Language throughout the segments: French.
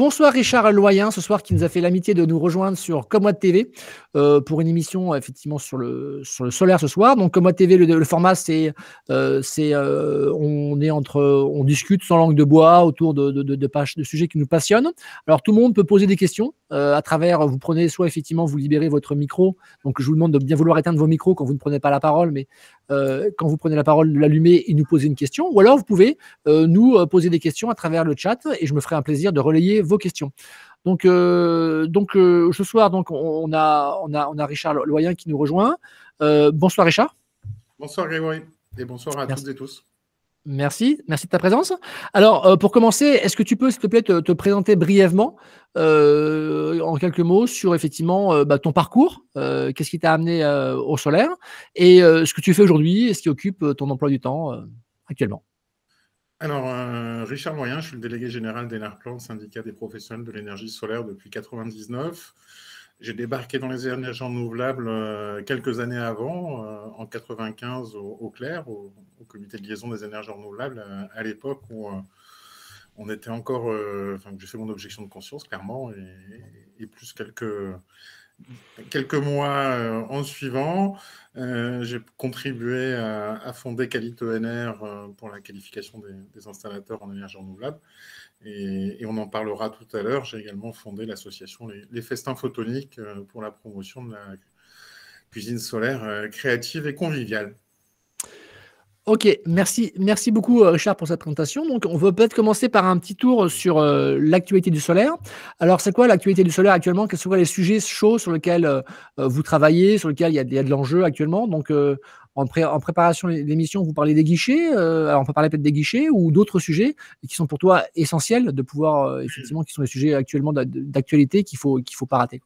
bonsoir Richard Loyen, ce soir qui nous a fait l'amitié de nous rejoindre sur Comwat TV pour une émission effectivement sur le solaire ce soir. Donc Comwat TV, le format c'est on discute sans langue de bois autour de sujets qui nous passionnent. Alors tout le monde peut poser des questions à travers, vous prenez soit effectivement vous libérez votre micro, donc je vous demande de bien vouloir éteindre vos micros quand vous ne prenez pas la parole, mais quand vous prenez la parole, l'allumer et nous poser une question, ou alors vous pouvez nous poser des questions à travers le chat et je me ferai un plaisir de relayer vos questions. Donc, ce soir, donc, on a Richard Loyen qui nous rejoint. Bonsoir Richard. Bonsoir Grégory et bonsoir à toutes et tous. Merci de ta présence. Alors, pour commencer, est-ce que tu peux, s'il te plaît, te présenter brièvement, en quelques mots, sur effectivement ton parcours, qu'est-ce qui t'a amené au solaire, et ce que tu fais aujourd'hui, et ce qui occupe ton emploi du temps actuellement. Alors, Richard Loyen, je suis le délégué général d'Enerplan, syndicat des professionnels de l'énergie solaire depuis 1999. J'ai débarqué dans les énergies renouvelables quelques années avant, en 1995 au CLER, au comité de liaison des énergies renouvelables, à l'époque où on était encore... j'ai fait mon objection de conscience, clairement, et plus quelques mois en suivant. J'ai contribué à fonder Quali-ENR pour la qualification des installateurs en énergie renouvelable. Et on en parlera tout à l'heure. J'ai également fondé l'association Les Festins Photoniques pour la promotion de la cuisine solaire créative et conviviale. Ok, merci beaucoup Richard pour cette présentation. Donc, on va peut-être commencer par un petit tour sur l'actualité du solaire. Alors, c'est quoi l'actualité du solaire actuellement? Quels sont les sujets chauds sur lesquels vous travaillez, sur lesquels il y a de l'enjeu actuellement? Donc, en préparation de l'émission, vous parlez des guichets. Alors, on peut parler peut-être des guichets ou d'autres sujets qui sont pour toi essentiels de pouvoir, effectivement, qui sont les sujets actuellement d'actualité qu'il faut pas rater.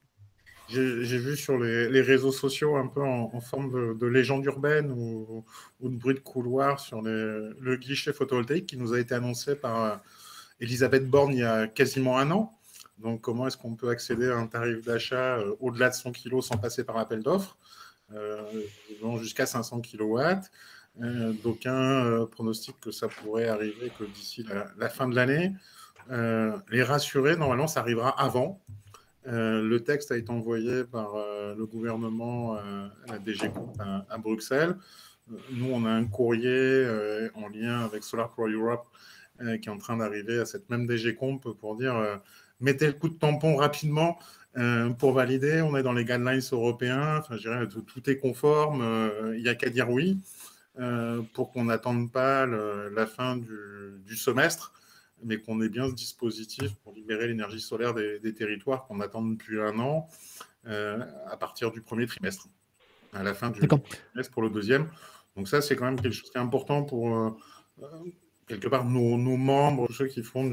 J'ai vu sur les réseaux sociaux un peu en forme de légende urbaine ou de bruit de couloir sur le guichet photovoltaïque qui nous a été annoncé par Elisabeth Borne il y a quasiment un an. Donc, comment est-ce qu'on peut accéder à un tarif d'achat au-delà de 100 kg sans passer par appel d'offres, jusqu'à 500 kW. D'aucuns pronostiquent que ça pourrait arriver que d'ici la fin de l'année. Les rassurer, normalement, ça arrivera avant. Le texte a été envoyé par le gouvernement à la DGCOMP à Bruxelles. Nous, on a un courrier en lien avec Solar for Europe qui est en train d'arriver à cette même DGCOMP pour dire mettez le coup de tampon rapidement pour valider. On est dans les guidelines européens. Enfin, je dirais, tout est conforme. Il n'y a qu'à dire oui pour qu'on n'attende pas la fin du semestre, mais qu'on ait bien ce dispositif pour libérer l'énergie solaire des territoires qu'on attend depuis un an à partir du premier trimestre, à la fin du trimestre pour le deuxième. Donc ça, c'est quand même quelque chose qui est important pour, quelque part, nos membres, ceux qui font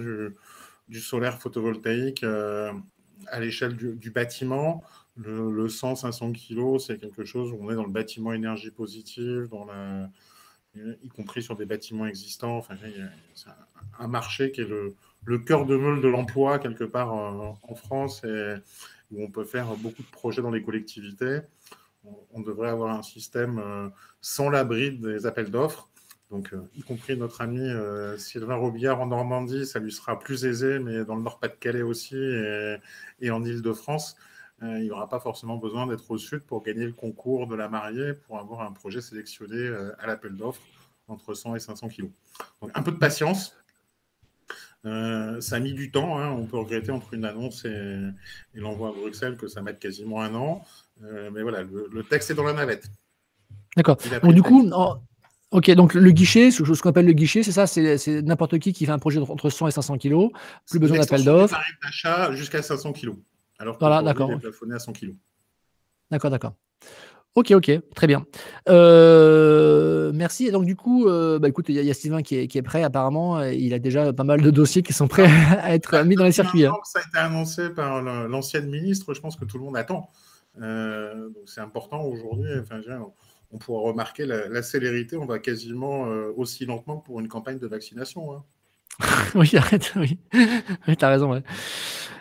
du solaire photovoltaïque à l'échelle du bâtiment. Le 100-500 kg, c'est quelque chose où on est dans le bâtiment énergie positive, y compris sur des bâtiments existants. Enfin, c'est un marché qui est le cœur de meule de l'emploi, quelque part en France, et où on peut faire beaucoup de projets dans les collectivités. On devrait avoir un système sans l'abri des appels d'offres. Donc, y compris notre ami Sylvain Robillard en Normandie, ça lui sera plus aisé, mais dans le Nord-Pas-de-Calais aussi et en Île-de-France, il n'y aura pas forcément besoin d'être au sud pour gagner le concours de la mariée pour avoir un projet sélectionné à l'appel d'offres entre 100 et 500 kg. Donc, un peu de patience. Ça a mis du temps. Hein. On peut regretter entre une annonce et l'envoi à Bruxelles que ça mette quasiment un an. Mais voilà, le texte est dans la navette. D'accord. Donc, du coup... Ok, donc le guichet, ce qu'on appelle le guichet, c'est ça, c'est n'importe qui fait un projet entre 100 et 500 kg, plus besoin d'appel d'offres. Tarif d'achat jusqu'à 500 kg, alors que voilà, d'accord. Il est plafonné à 100 kg. D'accord. Ok, très bien. Merci. Et donc du coup, écoute, il y a Sylvain qui est prêt apparemment. Il a déjà pas mal de dossiers qui sont prêts à être mis dans les circuits. Ça a été annoncé par l'ancienne ministre, je pense que tout le monde attend. Donc c'est important aujourd'hui. Enfin, on pourra remarquer la célérité. On va quasiment aussi lentement que pour une campagne de vaccination. Hein. Oui, oui, tu as raison. Ouais.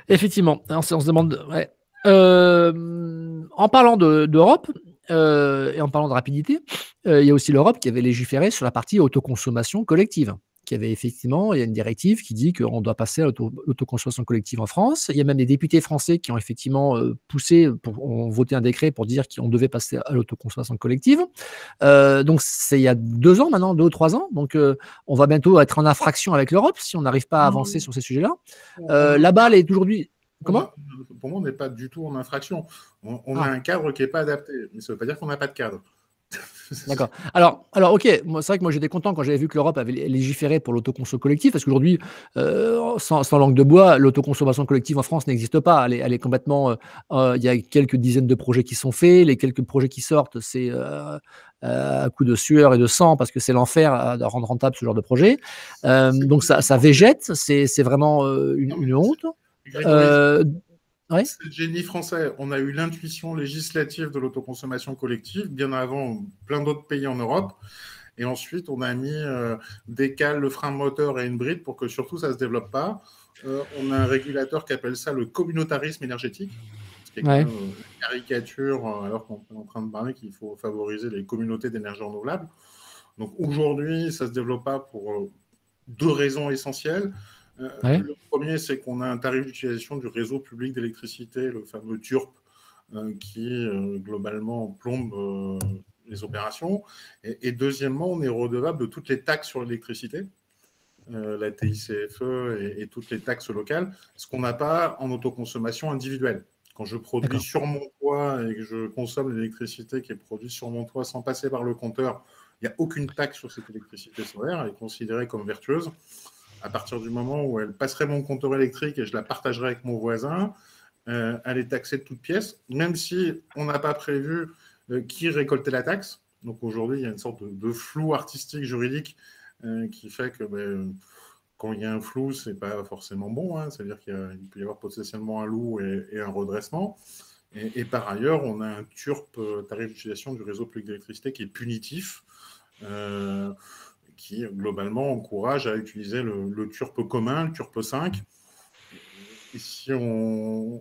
Effectivement, on se demande... Ouais. En parlant d'Europe et en parlant de rapidité, il y a aussi l'Europe qui avait légiféré sur la partie autoconsommation collective, qu'il y avait effectivement, il y a une directive qui dit qu'on doit passer à l'autoconsommation collective en France. Il y a même des députés français qui ont effectivement ont voté un décret pour dire qu'on devait passer à l'autoconsommation collective. Donc, c'est il y a 2 ans maintenant, 2 ou 3 ans. Donc, on va bientôt être en infraction avec l'Europe si on n'arrive pas à avancer sur ces sujets-là. La balle est aujourd'hui... Comment ? Pour moi, on n'est pas du tout en infraction. On a un cadre qui n'est pas adapté. Mais ça ne veut pas dire qu'on n'a pas de cadre. D'accord. Alors, ok, c'est vrai que moi j'étais content quand j'avais vu que l'Europe avait légiféré pour l'autoconsommation collective, parce qu'aujourd'hui, sans langue de bois, l'autoconsommation collective en France n'existe pas. Elle est complètement. Il y a quelques dizaines de projets qui sont faits. Les quelques projets qui sortent, c'est à coup de sueur et de sang, parce que c'est l'enfer de rendre rentable ce genre de projet. Donc ça végète, c'est vraiment une honte. Ouais. C'est le génie français. On a eu l'intuition législative de l'autoconsommation collective bien avant plein d'autres pays en Europe. Et ensuite, on a mis des cales, le frein moteur et une bride pour que surtout ça ne se développe pas. On a un régulateur qui appelle ça le communautarisme énergétique, ce qui est quand même une caricature, alors qu'on est en train de parler qu'il faut favoriser les communautés d'énergie renouvelable. Donc aujourd'hui, ça ne se développe pas pour 2 raisons essentielles. Le premier, c'est qu'on a un tarif d'utilisation du réseau public d'électricité, le fameux TURP, qui globalement plombe les opérations. Et deuxièmement, on est redevable de toutes les taxes sur l'électricité, la TICFE et toutes les taxes locales, ce qu'on n'a pas en autoconsommation individuelle. Quand je produis sur mon toit et que je consomme l'électricité qui est produite sur mon toit sans passer par le compteur, il n'y a aucune taxe sur cette électricité solaire, elle est considérée comme vertueuse. À partir du moment où elle passerait mon compteur électrique et je la partagerais avec mon voisin, elle est taxée de toutes pièces, même si on n'a pas prévu qui récoltait la taxe. Donc aujourd'hui, il y a une sorte de flou artistique, juridique, qui fait que quand il y a un flou, ce n'est pas forcément bon. C'est-à-dire qu'il peut y avoir potentiellement un loup et un redressement. Et par ailleurs, on a un TURP, tarif d'utilisation du réseau public d'électricité, qui est punitif, qui globalement encourage à utiliser le TURP commun, le TURP 5. Et si on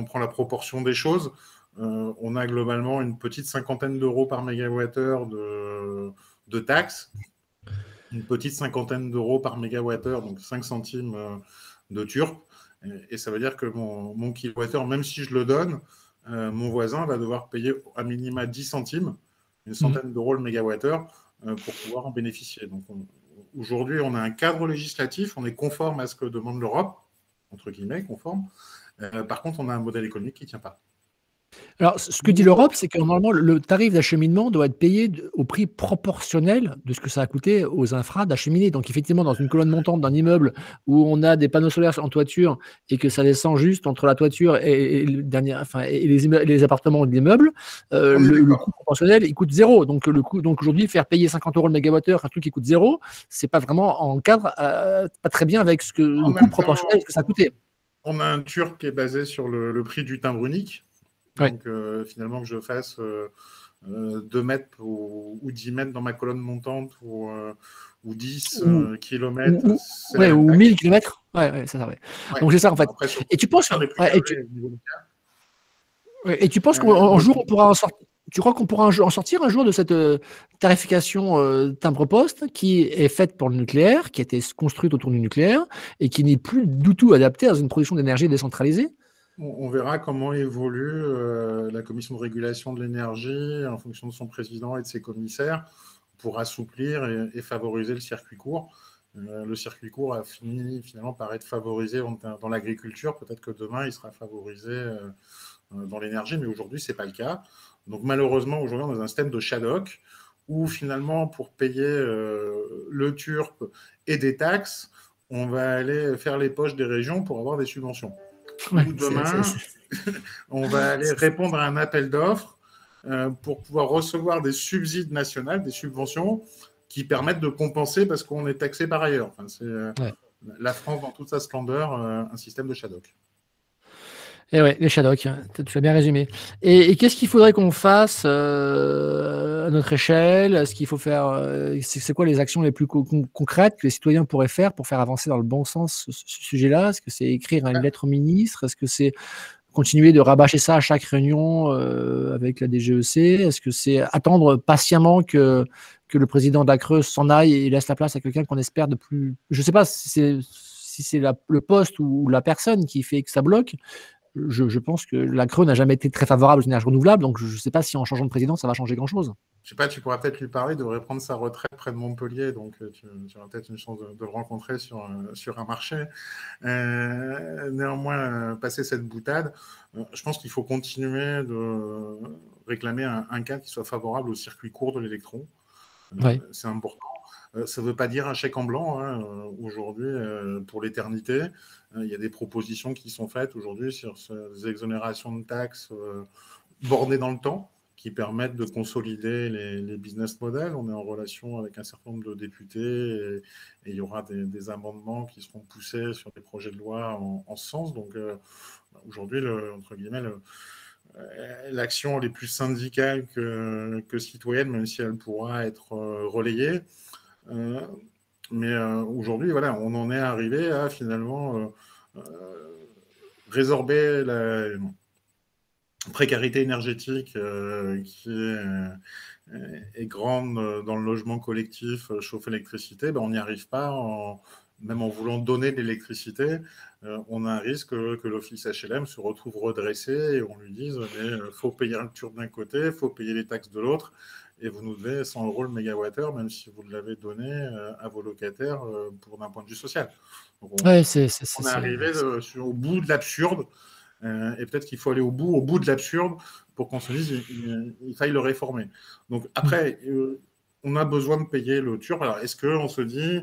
prend la proportion des choses, on a globalement une petite 50aine d'euros par mégawattheure de taxes, une petite 50aine d'euros par mégawattheure, donc 5 centimes de TURP. Et ça veut dire que mon kilowattheure, même si je le donne, mon voisin va devoir payer à minima 10 centimes, une centaine d'euros le mégawattheure, pour pouvoir en bénéficier. Donc aujourd'hui, on a un cadre législatif, on est conforme à ce que demande l'Europe, entre guillemets, conforme. Par contre, on a un modèle économique qui ne tient pas. Alors, ce que dit l'Europe, c'est que normalement, le tarif d'acheminement doit être payé au prix proportionnel de ce que ça a coûté aux infras d'acheminer. Donc, effectivement, dans une colonne montante d'un immeuble où on a des panneaux solaires en toiture et que ça descend juste entre la toiture et les appartements de l'immeuble, le coût proportionnel, il coûte 0. Donc, aujourd'hui, faire payer 50 € le mégawattheure, un truc qui coûte 0, c'est pas vraiment en cadre, pas très bien avec le coût proportionnel que ça a coûté. On a un TURP qui est basé sur le prix du timbre unique. Donc, finalement, que je fasse 2 mètres ou 10 mètres dans ma colonne montante ou 10 kilomètres. Ou 1000 kilomètres. C'est ça. Donc, c'est ça, en fait. Après, et tu penses qu'un jour, on pourra en sortir? Tu crois qu'on pourra en sortir un jour de cette tarification timbre-poste qui est faite pour le nucléaire, qui a été construite autour du nucléaire et qui n'est plus du tout adaptée à une production d'énergie décentralisée? On verra comment évolue la commission de régulation de l'énergie en fonction de son président et de ses commissaires pour assouplir et favoriser le circuit court. Le circuit court a fini finalement par être favorisé dans l'agriculture. Peut-être que demain, il sera favorisé dans l'énergie, mais aujourd'hui, ce n'est pas le cas. Donc malheureusement, aujourd'hui, on est dans un système de Shadok où finalement, pour payer le TURP et des taxes, on va aller faire les poches des régions pour avoir des subventions. Demain, on va aller répondre à un appel d'offres pour pouvoir recevoir des subsides nationaux, des subventions qui permettent de compenser parce qu'on est taxé par ailleurs. Enfin, c'est la France dans toute sa splendeur, un système de Shadok. Et les Shadok, tu as bien résumé. Et qu'est-ce qu'il faudrait qu'on fasse à notre échelle? Est-ce qu'il faut faire c'est quoi les actions les plus concrètes que les citoyens pourraient faire pour faire avancer dans le bon sens ce sujet-là? Est-ce que c'est écrire une lettre au ministre? Est-ce que c'est continuer de rabâcher ça à chaque réunion avec la DGEC? Est-ce que c'est attendre patiemment que que le président de la Creuse s'en aille et laisse la place à quelqu'un qu'on espère de plus. Je ne sais pas si c'est le poste ou la personne qui fait que ça bloque. Je pense que la Creuse n'a jamais été très favorable aux énergies renouvelables, donc je ne sais pas si en changeant de président, ça va changer grand-chose. Je sais pas, tu pourras peut-être lui parler, il devrait prendre sa retraite près de Montpellier, donc tu auras peut-être une chance de le rencontrer sur un marché. Néanmoins, passer cette boutade, je pense qu'il faut continuer de réclamer un cadre qui soit favorable au circuit court de l'électron. Ouais. C'est important. Ça ne veut pas dire un chèque en blanc. Aujourd'hui, pour l'éternité, il y a des propositions qui sont faites aujourd'hui sur ces exonérations de taxes bornées dans le temps, qui permettent de consolider les business models. On est en relation avec un certain nombre de députés et il y aura des amendements qui seront poussés sur des projets de loi en ce sens. Donc aujourd'hui, entre guillemets, l'action elle est plus syndicale que citoyenne, même si elle pourra être relayée. Mais aujourd'hui, voilà, on en est arrivé à finalement résorber la précarité énergétique qui est grande dans le logement collectif, chauffe électricité. On n'y arrive pas, même en voulant donner de l'électricité. On a un risque que l'office HLM se retrouve redressé et on lui dise mais faut payer un facture d'un côté, il faut payer les taxes de l'autre. Et vous nous devez 100 € le mégawattheure, même si vous l'avez donné à vos locataires pour d'un point de vue social. Donc on est arrivé au bout de l'absurde, et peut-être qu'il faut aller au bout de l'absurde pour qu'on se dise il faille le réformer. Donc après, on a besoin de payer le TURPE. Alors est-ce qu'on se dit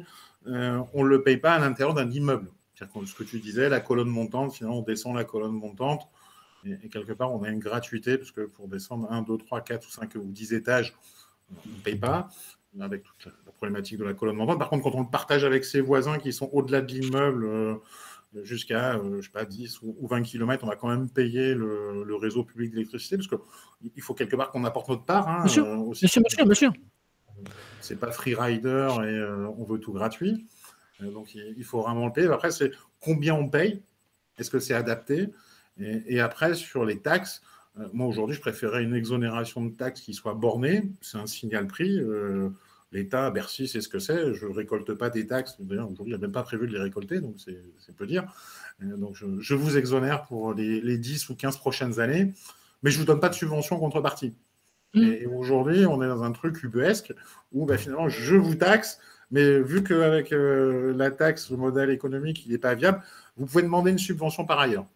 on ne le paye pas à l'intérieur d'un immeuble? C'est-à-dire ce que tu disais, la colonne montante, finalement on descend la colonne montante, et quelque part, on a une gratuité, parce que pour descendre 1, 2, 3, 4 ou 5 ou 10 étages, on ne paye pas, avec toute la problématique de la colonne montante. Par contre, quand on le partage avec ses voisins qui sont au-delà de l'immeuble, jusqu'à, je sais pas, 10 ou 20 km, on va quand même payer le réseau public d'électricité, parce qu'il faut quelque part qu'on apporte notre part. Bien sûr, bien sûr. C'est pas free rider et on veut tout gratuit. Donc, il faut vraiment le payer. Après, c'est combien on paye? Est-ce que c'est adapté? Et après, sur les taxes, moi aujourd'hui, je préférais une exonération de taxes qui soit bornée. C'est un signal prix. L'État, Bercy, c'est ce que c'est. Je ne récolte pas des taxes. D'ailleurs, aujourd'hui, il n'y a même pas prévu de les récolter, donc c'est peu dire. Donc, je vous exonère pour les 10 ou 15 prochaines années, mais je ne vous donne pas de subvention en contrepartie. Et aujourd'hui, on est dans un truc ubuesque où finalement, je vous taxe, mais vu qu'avec la taxe, le modèle économique, il n'est pas viable, vous pouvez demander une subvention par ailleurs.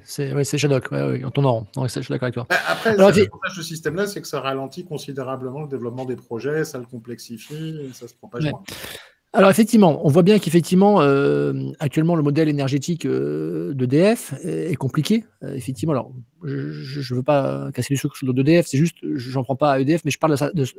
C'est Shadok, en tournant rond. Non, je suis d'accord avec toi. Après, l'avantage de ce système-là, c'est que ça ralentit considérablement le développement des projets, ça le complexifie, et ça se propage moins. Alors effectivement, on voit bien qu'effectivement, actuellement, le modèle énergétique d'EDF est compliqué. Effectivement, alors je ne veux pas casser les choses sur d'EDF, c'est juste, j'en prends pas à EDF, mais je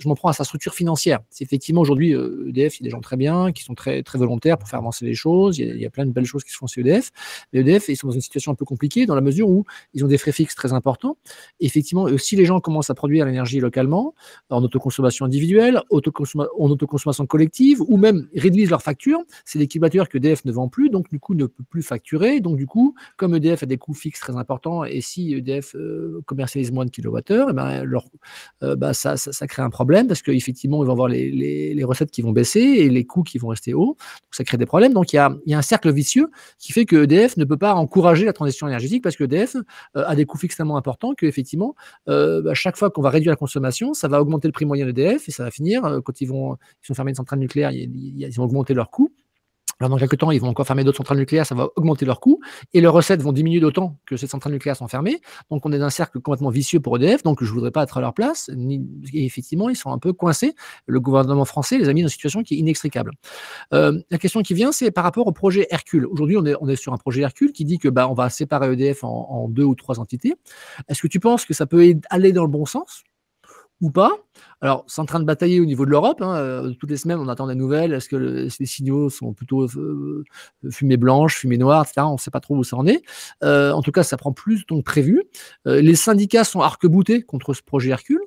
m'en prends à sa structure financière. C'est effectivement aujourd'hui, EDF, il y a des gens très bien, qui sont très, très volontaires pour faire avancer les choses. Il y a plein de belles choses qui se font chez EDF. Mais EDF, ils sont dans une situation un peu compliquée dans la mesure où ils ont des frais fixes très importants. Et effectivement, si les gens commencent à produire l'énergie localement, en autoconsommation individuelle, en autoconsommation collective, ou même réduisent leurs factures, c'est des kilowattheures que EDF ne vend plus, donc du coup ne peut plus facturer. Donc du coup, comme EDF a des coûts fixes très importants, et si EDF commercialise moins de kilowattheures, ça crée un problème parce qu'effectivement, ils vont avoir les recettes qui vont baisser et les coûts qui vont rester hauts. Donc ça crée des problèmes. Donc il y a un cercle vicieux qui fait que EDF ne peut pas encourager la transition énergétique parce que EDF a des coûts fixes tellement importants qu'effectivement, chaque fois qu'on va réduire la consommation, ça va augmenter le prix moyen d'EDF et ça va finir, quand ils sont fermés une centrale nucléaire, ils vont augmenter leurs coûts. Alors, dans quelques temps, ils vont encore fermer d'autres centrales nucléaires, ça va augmenter leurs coûts, et leurs recettes vont diminuer d'autant que ces centrales nucléaires sont fermées. Donc, on est dans un cercle complètement vicieux pour EDF, donc je ne voudrais pas être à leur place. Et effectivement, ils sont un peu coincés. Le gouvernement français les a mis dans une situation qui est inextricable. La question qui vient, c'est par rapport au projet Hercule. Aujourd'hui, on est sur un projet Hercule qui dit que on va séparer EDF en 2 ou 3 entités. Est-ce que tu penses que ça peut aller dans le bon sens ou pas? Alors, c'est en train de batailler au niveau de l'Europe. Toutes les semaines, on attend des nouvelles. Est-ce que les signaux sont plutôt fumée blanche, fumée noire, etc. On ne sait pas trop où ça en est. En tout cas, ça prend plus de temps que prévu. Les syndicats sont arc-boutés contre ce projet Hercule.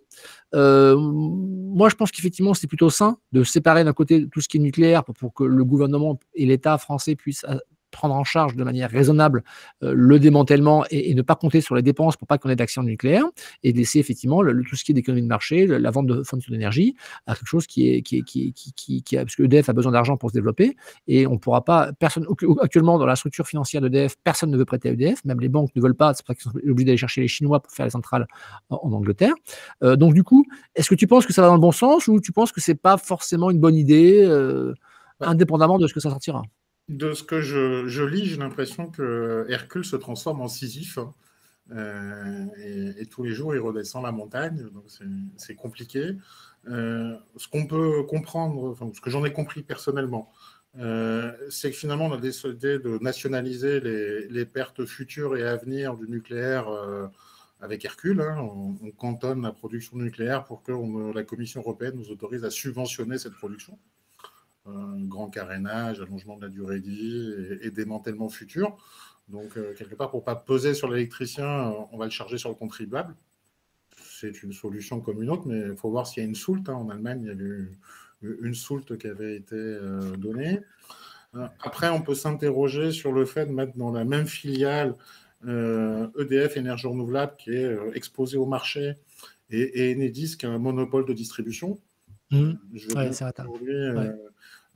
Moi, je pense qu'effectivement, c'est plutôt sain de séparer d'un côté tout ce qui est nucléaire pour que le gouvernement et l'État français puissent prendre en charge de manière raisonnable le démantèlement et ne pas compter sur les dépenses pour pas qu'on ait d'accident nucléaire, et de laisser effectivement tout ce qui est d'économie de marché, la vente de fournitures d'énergie, à quelque chose parce que EDF a besoin d'argent pour se développer, et on pourra pas, actuellement dans la structure financière d'EDF, personne ne veut prêter à EDF, même les banques ne veulent pas, c'est pour ça qu'ils sont obligés d'aller chercher les Chinois pour faire les centrales en Angleterre. Donc du coup, est-ce que tu penses que ça va dans le bon sens, ou tu penses que c'est pas forcément une bonne idée, indépendamment de ce que ça sortira? De ce que je lis, j'ai l'impression que Hercule se transforme en Sisyphe, hein. Et tous les jours, il redescend la montagne, donc c'est compliqué. Ce qu'on peut comprendre, enfin, ce que j'en ai compris personnellement, c'est que finalement, on a décidé de nationaliser les pertes futures et à venir du nucléaire avec Hercule, hein. On cantonne la production nucléaire pour que la Commission européenne nous autorise à subventionner cette production. Grand carénage, allongement de la durée de vie et démantèlement futur. Donc, quelque part, pour ne pas peser sur l'électricien, on va le charger sur le contribuable. C'est une solution comme une autre, mais il faut voir s'il y a une soulte, hein. En Allemagne, il y a eu une soulte qui avait été donnée. Après, on peut s'interroger sur le fait de mettre dans la même filiale EDF Énergie Renouvelable, qui est exposée au marché, et Enedis, qui a un monopole de distribution. Je veux bien qu'aujourd'hui,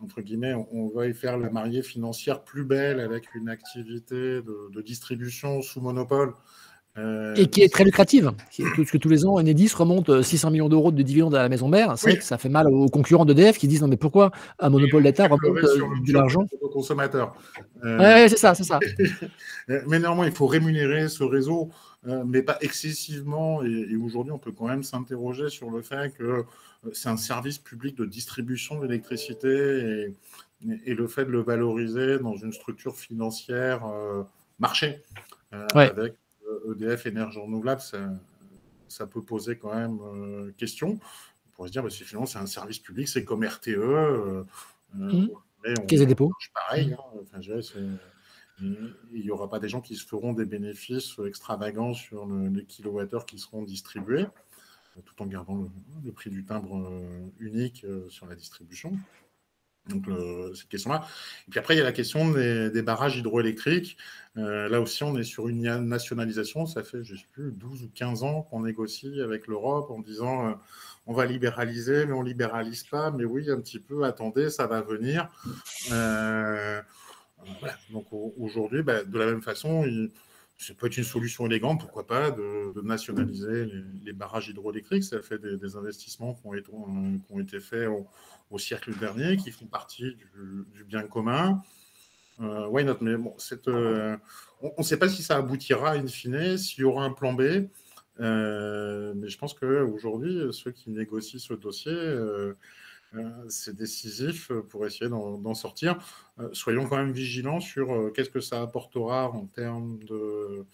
entre guillemets, on va y faire la mariée financière plus belle avec une activité de distribution sous monopole. Et qui est très lucrative, parce que tous les ans, Enedis remonte 600 millions d'euros de dividendes à la maison mère. C'est vrai que ça fait mal aux concurrents d'EDF qui disent non, mais pourquoi un monopole d'État remonte de l'argent aux consommateurs. Ouais, c'est ça. Mais néanmoins, il faut rémunérer ce réseau, mais pas excessivement. Et aujourd'hui, on peut quand même s'interroger sur le fait que c'est un service public de distribution d'électricité, et le fait de le valoriser dans une structure financière marché, avec EDF Énergie Renouvelable, ça peut poser quand même question. On pourrait se dire, finalement, c'est un service public, c'est comme RTE. Caisse des dépôts. Pareil. Enfin, il n'y aura pas des gens qui se feront des bénéfices extravagants sur les kilowattheures qui seront distribués, tout en gardant le prix du timbre unique sur la distribution. Donc, cette question-là. Et puis après, il y a la question des barrages hydroélectriques. Là aussi, on est sur une nationalisation. Ça fait, je ne sais plus, 12 ou 15 ans qu'on négocie avec l'Europe en disant on va libéraliser, mais on ne libéralise pas. Mais oui, un petit peu, attendez, ça va venir. Voilà. Donc aujourd'hui, de la même façon, ça peut être une solution élégante, pourquoi pas, de nationaliser les barrages hydroélectriques. Ça fait des investissements qui ont été faits au siècle dernier, qui font partie du bien commun. Why not? Mais bon, on ne sait pas si ça aboutira in fine, s'il y aura un plan B. Mais je pense qu'aujourd'hui, ceux qui négocient ce dossier, c'est décisif pour essayer d'en sortir. Soyons quand même vigilants sur qu'est-ce que ça apportera en termes de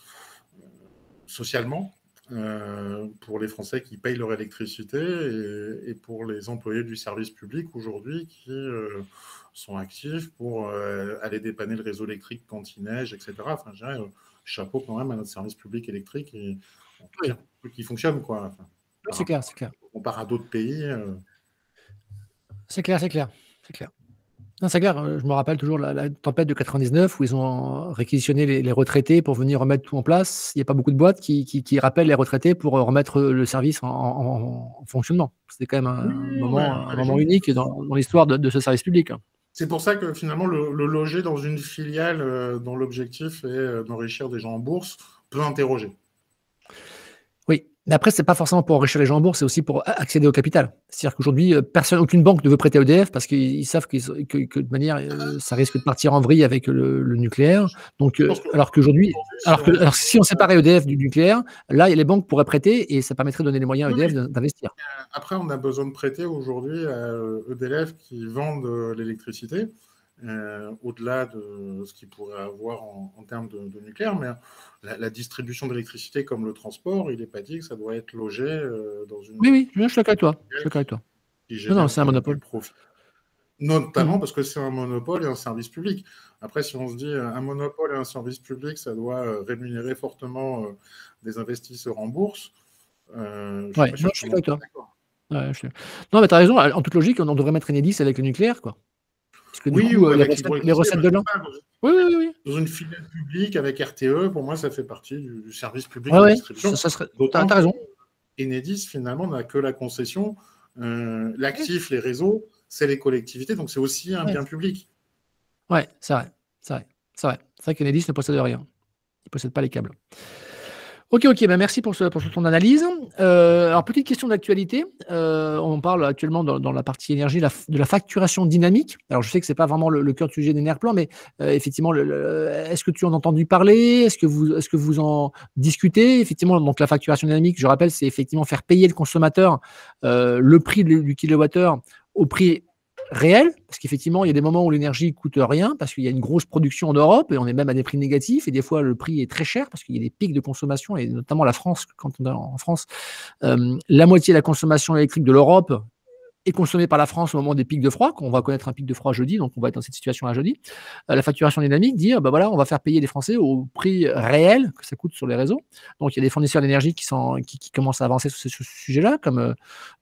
socialement pour les Français qui payent leur électricité, et pour les employés du service public aujourd'hui qui sont actifs pour aller dépanner le réseau électrique quand il neige, etc. Enfin, je dirais, chapeau quand même à notre service public électrique qui fonctionne, quoi. Enfin, c'est clair. On part à d'autres pays. C'est clair. Non, c'est clair. Je me rappelle toujours la tempête de 99 où ils ont réquisitionné les retraités pour venir remettre tout en place. Il n'y a pas beaucoup de boîtes qui rappellent les retraités pour remettre le service en fonctionnement. C'était quand même un moment unique dans l'histoire de ce service public. C'est pour ça que finalement, le loger dans une filiale dont l'objectif est d'enrichir des gens en bourse peut interroger. Oui, mais après, c'est pas forcément pour enrichir les gens en bourse, c'est aussi pour accéder au capital. C'est-à-dire qu'aujourd'hui, aucune banque ne veut prêter à EDF parce qu'ils savent que de manière, ça risque de partir en vrille avec le nucléaire. Donc, alors si on séparait EDF du nucléaire, là, les banques pourraient prêter et ça permettrait de donner les moyens à EDF d'investir. Après, on a besoin de prêter aujourd'hui à EDF qui vendent l'électricité. Au-delà de ce qu'il pourrait avoir en termes de nucléaire, mais la distribution d'électricité comme le transport, il n'est pas dit que ça doit être logé dans une... Oui, je suis d'accord avec toi. Non, c'est un monopole. Profit. Notamment parce que c'est un monopole et un service public. Après, si on se dit un monopole et un service public, ça doit rémunérer fortement des investisseurs en bourse. Je suis d'accord avec toi. Non, mais tu as raison, en toute logique, on devrait mettre Enedis avec le nucléaire, quoi. Parce que du coup, les recettes de l'an. Oui. Dans une filiale publique avec RTE, pour moi, ça fait partie du service public de distribution. T'as raison. Enedis, finalement, n'a que la concession. L'actif, les réseaux, c'est les collectivités, donc c'est aussi un bien public. Ouais, c'est vrai. C'est vrai qu'Enedis ne possède rien. Il ne possède pas les câbles. Ok, merci pour ton analyse. Alors, petite question d'actualité. On parle actuellement dans la partie énergie de la facturation dynamique. Alors, je sais que ce n'est pas vraiment le cœur du sujet d'Enerplan, mais effectivement, est-ce que tu en as entendu parler? Est-ce que vous en discutez? Effectivement, donc la facturation dynamique, je rappelle, c'est effectivement faire payer le consommateur le prix du kilowattheure au prix réel, parce qu'effectivement, il y a des moments où l'énergie coûte rien, parce qu'il y a une grosse production en Europe, et on est même à des prix négatifs, et des fois, le prix est très cher, parce qu'il y a des pics de consommation, et notamment la France, quand on est en France, la moitié de la consommation électrique de l'Europe est consommée par la France au moment des pics de froid, qu'on va connaître un pic de froid jeudi, donc on va être dans cette situation-là jeudi. La facturation dynamique dit, voilà, on va faire payer les Français au prix réel que ça coûte sur les réseaux. Donc il y a des fournisseurs d'énergie qui commencent à avancer sur ce sujet-là, comme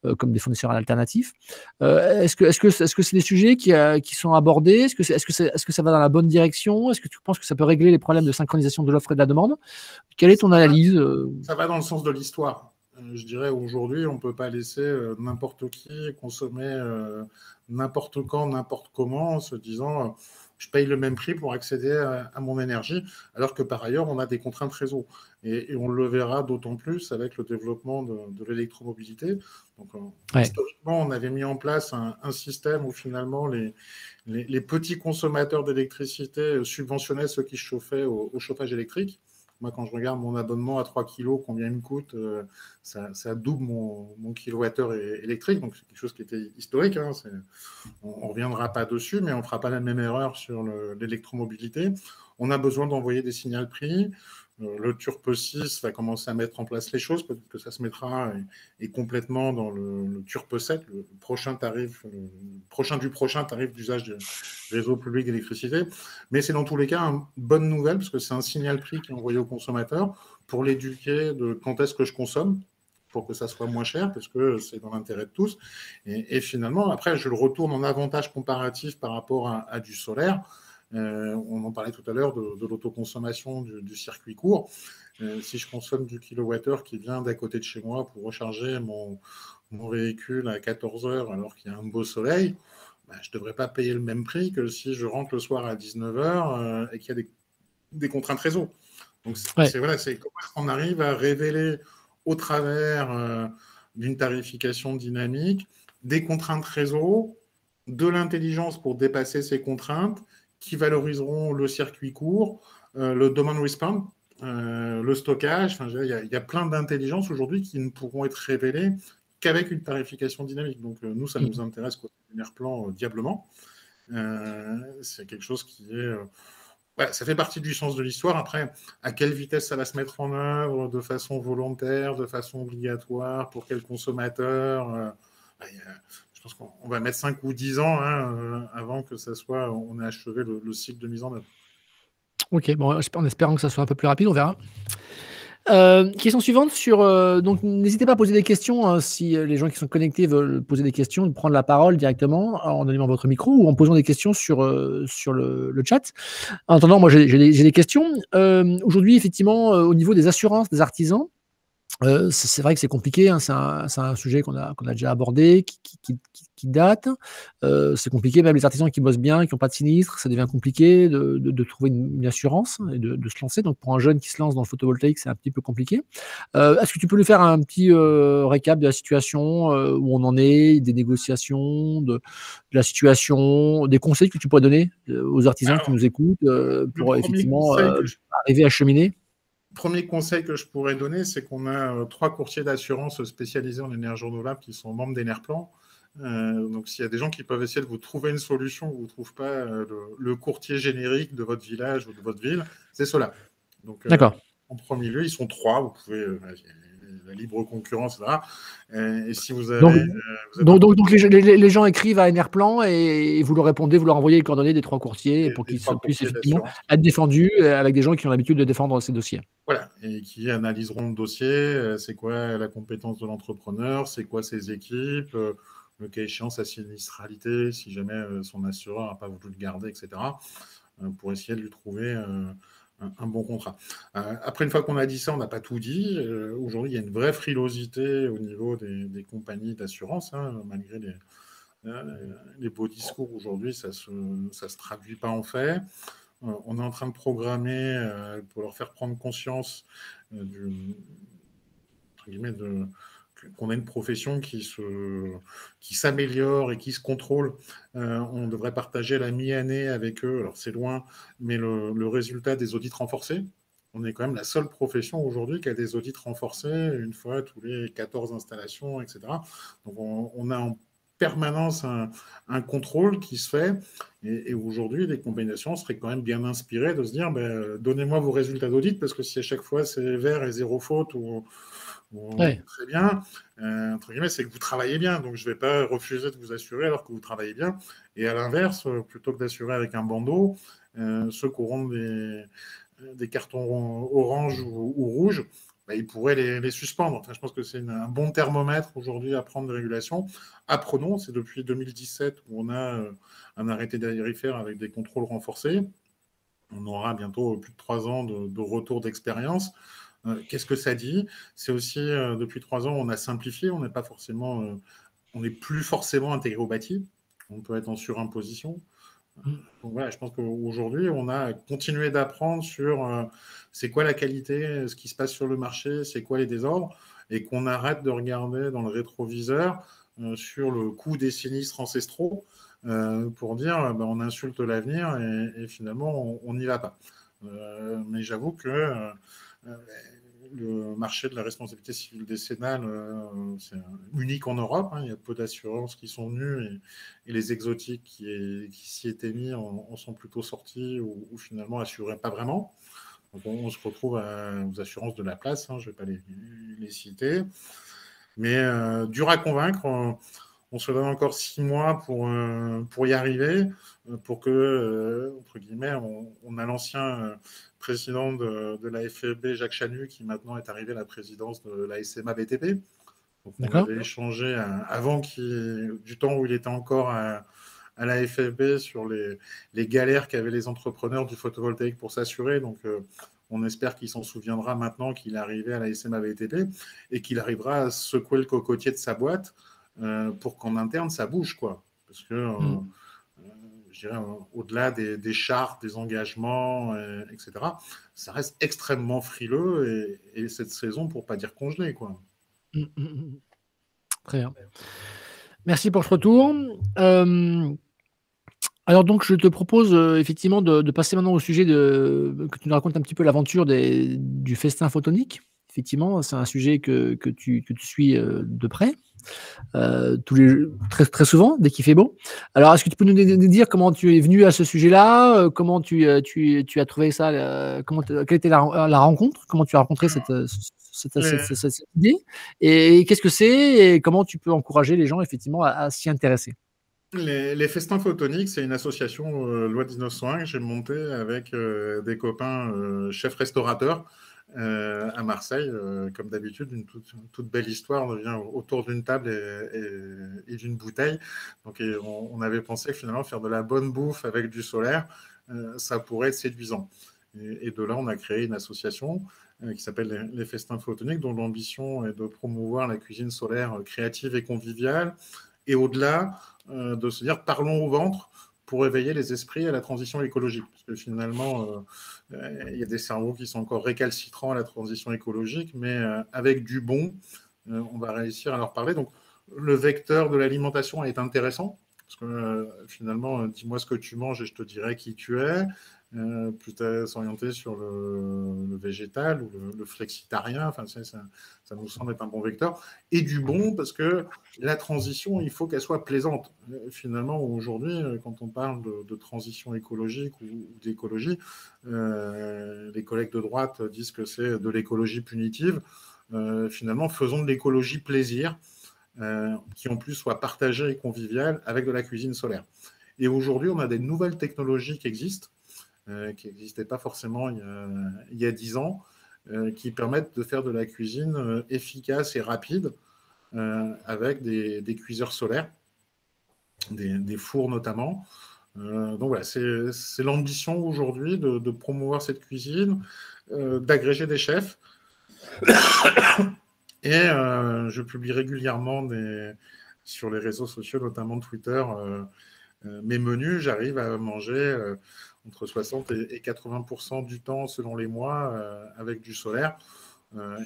des fournisseurs alternatifs. Est-ce que c'est des sujets qui sont abordés? Est-ce que ça va dans la bonne direction? Est-ce que tu penses que ça peut régler les problèmes de synchronisation de l'offre et de la demande? Quelle est ton analyse? Ça va dans le sens de l'histoire. Je dirais aujourd'hui, on ne peut pas laisser n'importe qui consommer n'importe quand, n'importe comment, en se disant je paye le même prix pour accéder à mon énergie, alors que par ailleurs, on a des contraintes réseau. Et on le verra d'autant plus avec le développement de l'électromobilité. Donc, historiquement, on avait mis en place un système où finalement les petits consommateurs d'électricité subventionnaient ceux qui chauffaient au chauffage électrique. Moi, quand je regarde mon abonnement à 3 kilos, combien il me coûte, ça double mon kilowattheure électrique. Donc, c'est quelque chose qui était historique. Hein, on ne reviendra pas dessus, mais on ne fera pas la même erreur sur l'électromobilité. On a besoin d'envoyer des signaux prix. Le Turpe 6 va commencer à mettre en place les choses. Peut-être que ça se mettra et complètement dans le Turpe 7, le prochain tarif d'usage du réseau public d'électricité. Mais c'est dans tous les cas une bonne nouvelle parce que c'est un signal prix qui est envoyé au consommateur pour l'éduquer de quand est-ce que je consomme, pour que ça soit moins cher, parce que c'est dans l'intérêt de tous. Et finalement, après, je le retourne en avantage comparatif par rapport à du solaire. On en parlait tout à l'heure de l'autoconsommation du circuit court. Si je consomme du kilowattheure qui vient d'à côté de chez moi pour recharger mon véhicule à 14 heures alors qu'il y a un beau soleil, je ne devrais pas payer le même prix que si je rentre le soir à 19 heures et qu'il y a des contraintes réseau. Donc, c'est comment est-ce qu'on arrive à révéler au travers d'une tarification dynamique des contraintes réseau, de l'intelligence pour dépasser ces contraintes, qui valoriseront le circuit court, le demand response, le stockage. Enfin, il y a plein d'intelligences aujourd'hui qui ne pourront être révélées qu'avec une tarification dynamique. Donc, nous, ça nous intéresse côté Enerplan diablement. C'est quelque chose qui est... ça fait partie du sens de l'histoire. Après, à quelle vitesse ça va se mettre en œuvre, de façon volontaire, de façon obligatoire, pour quel consommateur je pense qu'on va mettre 5 ou 10 ans avant que ça soit, on ait achevé le cycle de mise en œuvre. Ok, bon, en espérant que ça soit un peu plus rapide, on verra. Question suivante donc n'hésitez pas à poser des questions si les gens qui sont connectés veulent poser des questions, de prendre la parole directement en allumant votre micro ou en posant des questions sur le chat. En attendant, moi j'ai des questions. Aujourd'hui, effectivement, au niveau des assurances des artisans, c'est vrai que c'est compliqué, hein, c'est un sujet qu'on a déjà abordé, qui date. C'est compliqué, même les artisans qui bossent bien, qui n'ont pas de sinistre, ça devient compliqué de trouver une assurance et de se lancer. Donc pour un jeune qui se lance dans le photovoltaïque, c'est un petit peu compliqué. Est-ce que tu peux nous faire un petit récap de la situation, où on en est, des négociations, de la situation, des conseils que tu pourrais donner aux artisans qui nous écoutent pour effectivement arriver à cheminer? Premier conseil que je pourrais donner, c'est qu'on a 3 courtiers d'assurance spécialisés en énergie renouvelable qui sont membres d'Enerplan. Donc, s'il y a des gens qui peuvent essayer de vous trouver une solution où vous ne trouvez pas le courtier générique de votre village ou de votre ville, c'est cela. Donc, d'accord. En premier lieu, ils sont 3. Vous pouvez... la libre concurrence là. Et si vous avez... Donc les gens écrivent à Enerplan et vous leur répondez, vous leur envoyez les coordonnées des 3 courtiers pour qu'ils puissent effectivement être défendus avec des gens qui ont l'habitude de défendre ces dossiers. Voilà, et qui analyseront le dossier, c'est quoi la compétence de l'entrepreneur, c'est quoi ses équipes, le cas échéant, sa sinistralité, si jamais son assureur n'a pas voulu le garder, etc., pour essayer de lui trouver un bon contrat. Après, une fois qu'on a dit ça, on n'a pas tout dit. Aujourd'hui, il y a une vraie frilosité au niveau des compagnies d'assurance, hein, malgré les beaux discours aujourd'hui, ça se traduit pas en fait. On est en train de programmer pour leur faire prendre conscience entre guillemets, qu'on a une profession qui s'améliore et qui se contrôle. On devrait partager la mi-année avec eux. Alors c'est loin, mais le résultat des audits renforcés. On est quand même la seule profession aujourd'hui qui a des audits renforcés une fois tous les 14 installations, etc. Donc on a en permanence un contrôle qui se fait. Et aujourd'hui, les combinations seraient quand même bien inspirées de se dire donnez-moi vos résultats d'audit, parce que si à chaque fois c'est vert et zéro faute ou très bien, entre guillemets, c'est que vous travaillez bien. Donc je ne vais pas refuser de vous assurer alors que vous travaillez bien. Et à l'inverse, plutôt que d'assurer avec un bandeau, ceux qui auront des cartons orange ou rouge, ils pourraient les suspendre. Enfin, je pense que c'est un bon thermomètre aujourd'hui à prendre de régulation. Apprenons, c'est depuis 2017 où on a un arrêté tarifaire avec des contrôles renforcés. On aura bientôt plus de 3 ans de retour d'expérience. Qu'est-ce que ça dit? C'est aussi, depuis 3 ans, on a simplifié, on n'est plus forcément intégré au bâti. On peut être en surimposition. Donc voilà, je pense qu'aujourd'hui, on a continué d'apprendre sur c'est quoi la qualité, ce qui se passe sur le marché, c'est quoi les désordres, et qu'on arrête de regarder dans le rétroviseur sur le coût des sinistres ancestraux pour dire on insulte l'avenir et finalement on n'y va pas. Mais j'avoue que le marché de la responsabilité civile décennale, c'est unique en Europe. Hein. Il y a peu d'assurances qui sont venues et les exotiques qui s'y étaient mis en sont plutôt sortis ou finalement assuraient pas vraiment. Donc on se retrouve aux assurances de la place, hein, je ne vais pas les citer. Mais dur à convaincre. On se donne encore 6 mois pour y arriver, pour que, entre guillemets, on a l'ancien président de la FFB, Jacques Chanu, qui maintenant est arrivé à la présidence de la SMA BTP. Donc on avait échangé avant du temps où il était encore à la FFB sur les galères qu'avaient les entrepreneurs du photovoltaïque pour s'assurer. Donc on espère qu'il s'en souviendra maintenant qu'il est arrivé à la SMA BTP et qu'il arrivera à secouer le cocotier de sa boîte pour qu'en interne, ça bouge, quoi. Parce que, je dirais, au-delà des chartes, des engagements, etc., ça reste extrêmement frileux et cette saison, pour ne pas dire congelé, quoi. Très bien. Merci pour ce retour. Alors donc, je te propose effectivement de passer maintenant au sujet que tu nous racontes un petit peu l'aventure du festin photonique. Effectivement, c'est un sujet que tu suis de près. Très souvent, dès qu'il fait beau. Alors, est-ce que tu peux nous dire comment tu es venu à ce sujet-là, comment tu as trouvé ça, quelle était la rencontre, comment tu as rencontré cette idée, et qu'est-ce que c'est, et comment tu peux encourager les gens effectivement à s'y intéresser? Les festins photoniques, c'est une association loi 1901 que j'ai montée avec des copains chefs restaurateurs à Marseille. Comme d'habitude, une toute belle histoire devient autour d'une table et d'une bouteille. Donc, on avait pensé que finalement faire de la bonne bouffe avec du solaire, ça pourrait être séduisant. Et de là, on a créé une association qui s'appelle les Festins Photoniques, dont l'ambition est de promouvoir la cuisine solaire créative et conviviale. Et au-delà, de se dire parlons au ventre pour éveiller les esprits à la transition écologique. Parce que finalement, il y a des cerveaux qui sont encore récalcitrants à la transition écologique, mais avec du bon, on va réussir à leur parler. Donc, le vecteur de l'alimentation est intéressant, parce que finalement, dis-moi ce que tu manges et je te dirai qui tu es. Plutôt s'orienter sur le végétal ou le flexitarien, enfin, ça nous semble être un bon vecteur. Et du bon, parce que la transition, il faut qu'elle soit plaisante. Finalement, aujourd'hui, quand on parle de transition écologique ou d'écologie, les collègues de droite disent que c'est de l'écologie punitive. Finalement, faisons de l'écologie plaisir, qui en plus soit partagée et conviviale avec de la cuisine solaire. Et aujourd'hui, on a des nouvelles technologies qui existent, qui n'existaient pas forcément il y a 10 ans, qui permettent de faire de la cuisine efficace et rapide avec des cuiseurs solaires. des fours notamment. Donc voilà, c'est l'ambition aujourd'hui de promouvoir cette cuisine, d'agréger des chefs. Et je publie régulièrement sur les réseaux sociaux, notamment Twitter, mes menus. J'arrive à manger entre 60 et 80% du temps, selon les mois, avec du solaire,